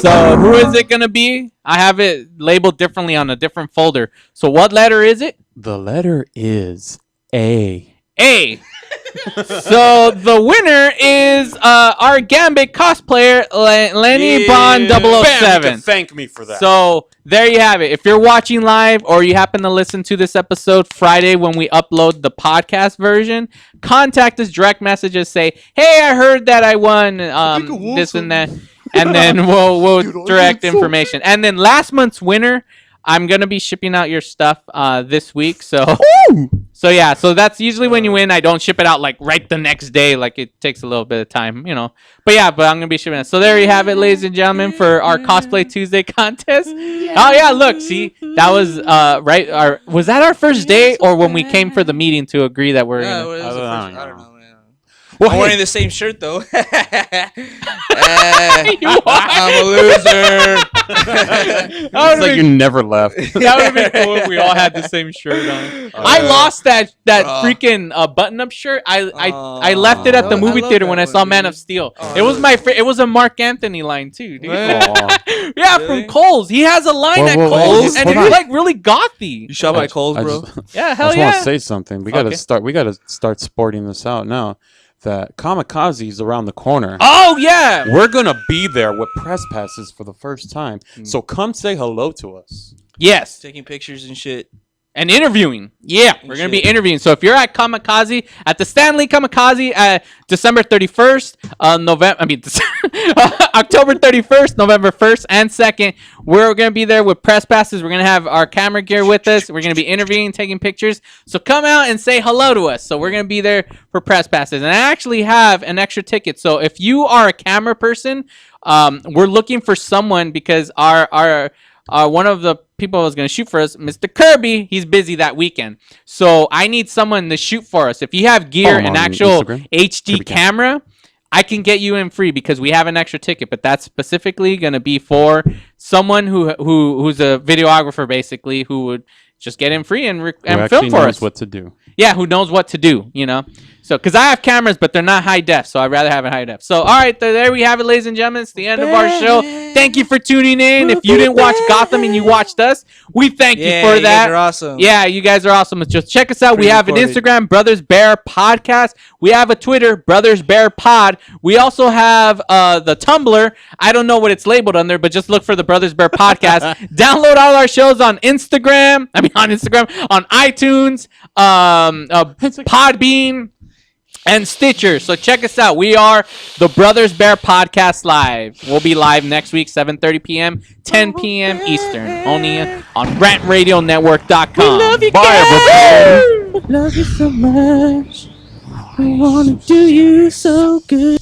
So who is it gonna be? I have it labeled differently on a different folder. So what letter is it? The letter is A. A. So the winner is our Gambit cosplayer, Lenny Bond 007. Thank me for that. So there you have it. If you're watching live or you happen to listen to this episode Friday when we upload the podcast version, contact us, direct messages, say, hey, I heard that I won this and that. And then we'll direct information. And then last month's winner, I'm going to be shipping out your stuff this week. So yeah, so that's usually when you win. I don't ship it out like right the next day. Like it takes a little bit of time, But yeah, I'm going to be shipping it. So there you have it, ladies and gentlemen, for our Cosplay Tuesday contest. Oh yeah, look, see, that was right. Was that our first day or when we came for the meeting to agree that we're Yeah, going it to... was the first- I don't know, man. Well, I'm hey. wearing the same shirt though. I'm a loser. It's like you never left. That would have been cool if we all had the same shirt on. I lost that freaking button-up shirt. I left it at the movie theater when I saw Man of Steel. It was it was a Mark Anthony line too, dude. Yeah, from Kohl's. He has a line at Kohl's, and it's like really gothy. You shop at Kohl's, bro? Yeah, I hell just yeah. want to say something. We gotta start sporting this out now. that Kamikaze's around the corner. Oh yeah, We're gonna be there with press passes for the first time. So come say hello to us. yes, Taking pictures and shit. and interviewing. Yeah, we're gonna be interviewing. So if you're at Kamikaze, at the Stanley Kamikaze, December 31st, October 31st, November 1st and 2nd, we're gonna be there with press passes. We're gonna have our camera gear with us. We're gonna be interviewing, taking pictures. So come out and say hello to us. So we're gonna be there for press passes, and I actually have an extra ticket. So if you are a camera person, we're looking for someone because our one of the people who was going to shoot for us, Mr. Kirby, he's busy that weekend. So I need someone to shoot for us. If you have gear and actual HD camera, I can get you in free because we have an extra ticket. But that's specifically going to be for someone who's a videographer, basically, who would just get in free and film for us. What to do? Yeah, who knows what to do, you know? So, because I have cameras, but they're not high def, so I'd rather have it high def. So, all right, there we have it, ladies and gentlemen. It's the end of our show. Thank you for tuning in. If you didn't watch Gotham and you watched us, we thank you for that. You guys are awesome. Yeah, you guys are awesome. Just check us out. We have an Instagram, Brothers Bear Podcast. We have a Twitter, Brothers Bear Pod. We also have the Tumblr. I don't know what it's labeled under, but just look for the Brothers Bear Podcast. Download all our shows on Instagram, on iTunes, Podbean, and Stitcher. So check us out. We are the Brothers Bear Podcast Live. We'll be live next week, 7:30 p.m., 10 p.m. Eastern, only on RantRadioNetwork.com. We love you, Bye, everybody. Love you so much. We want to do you so good.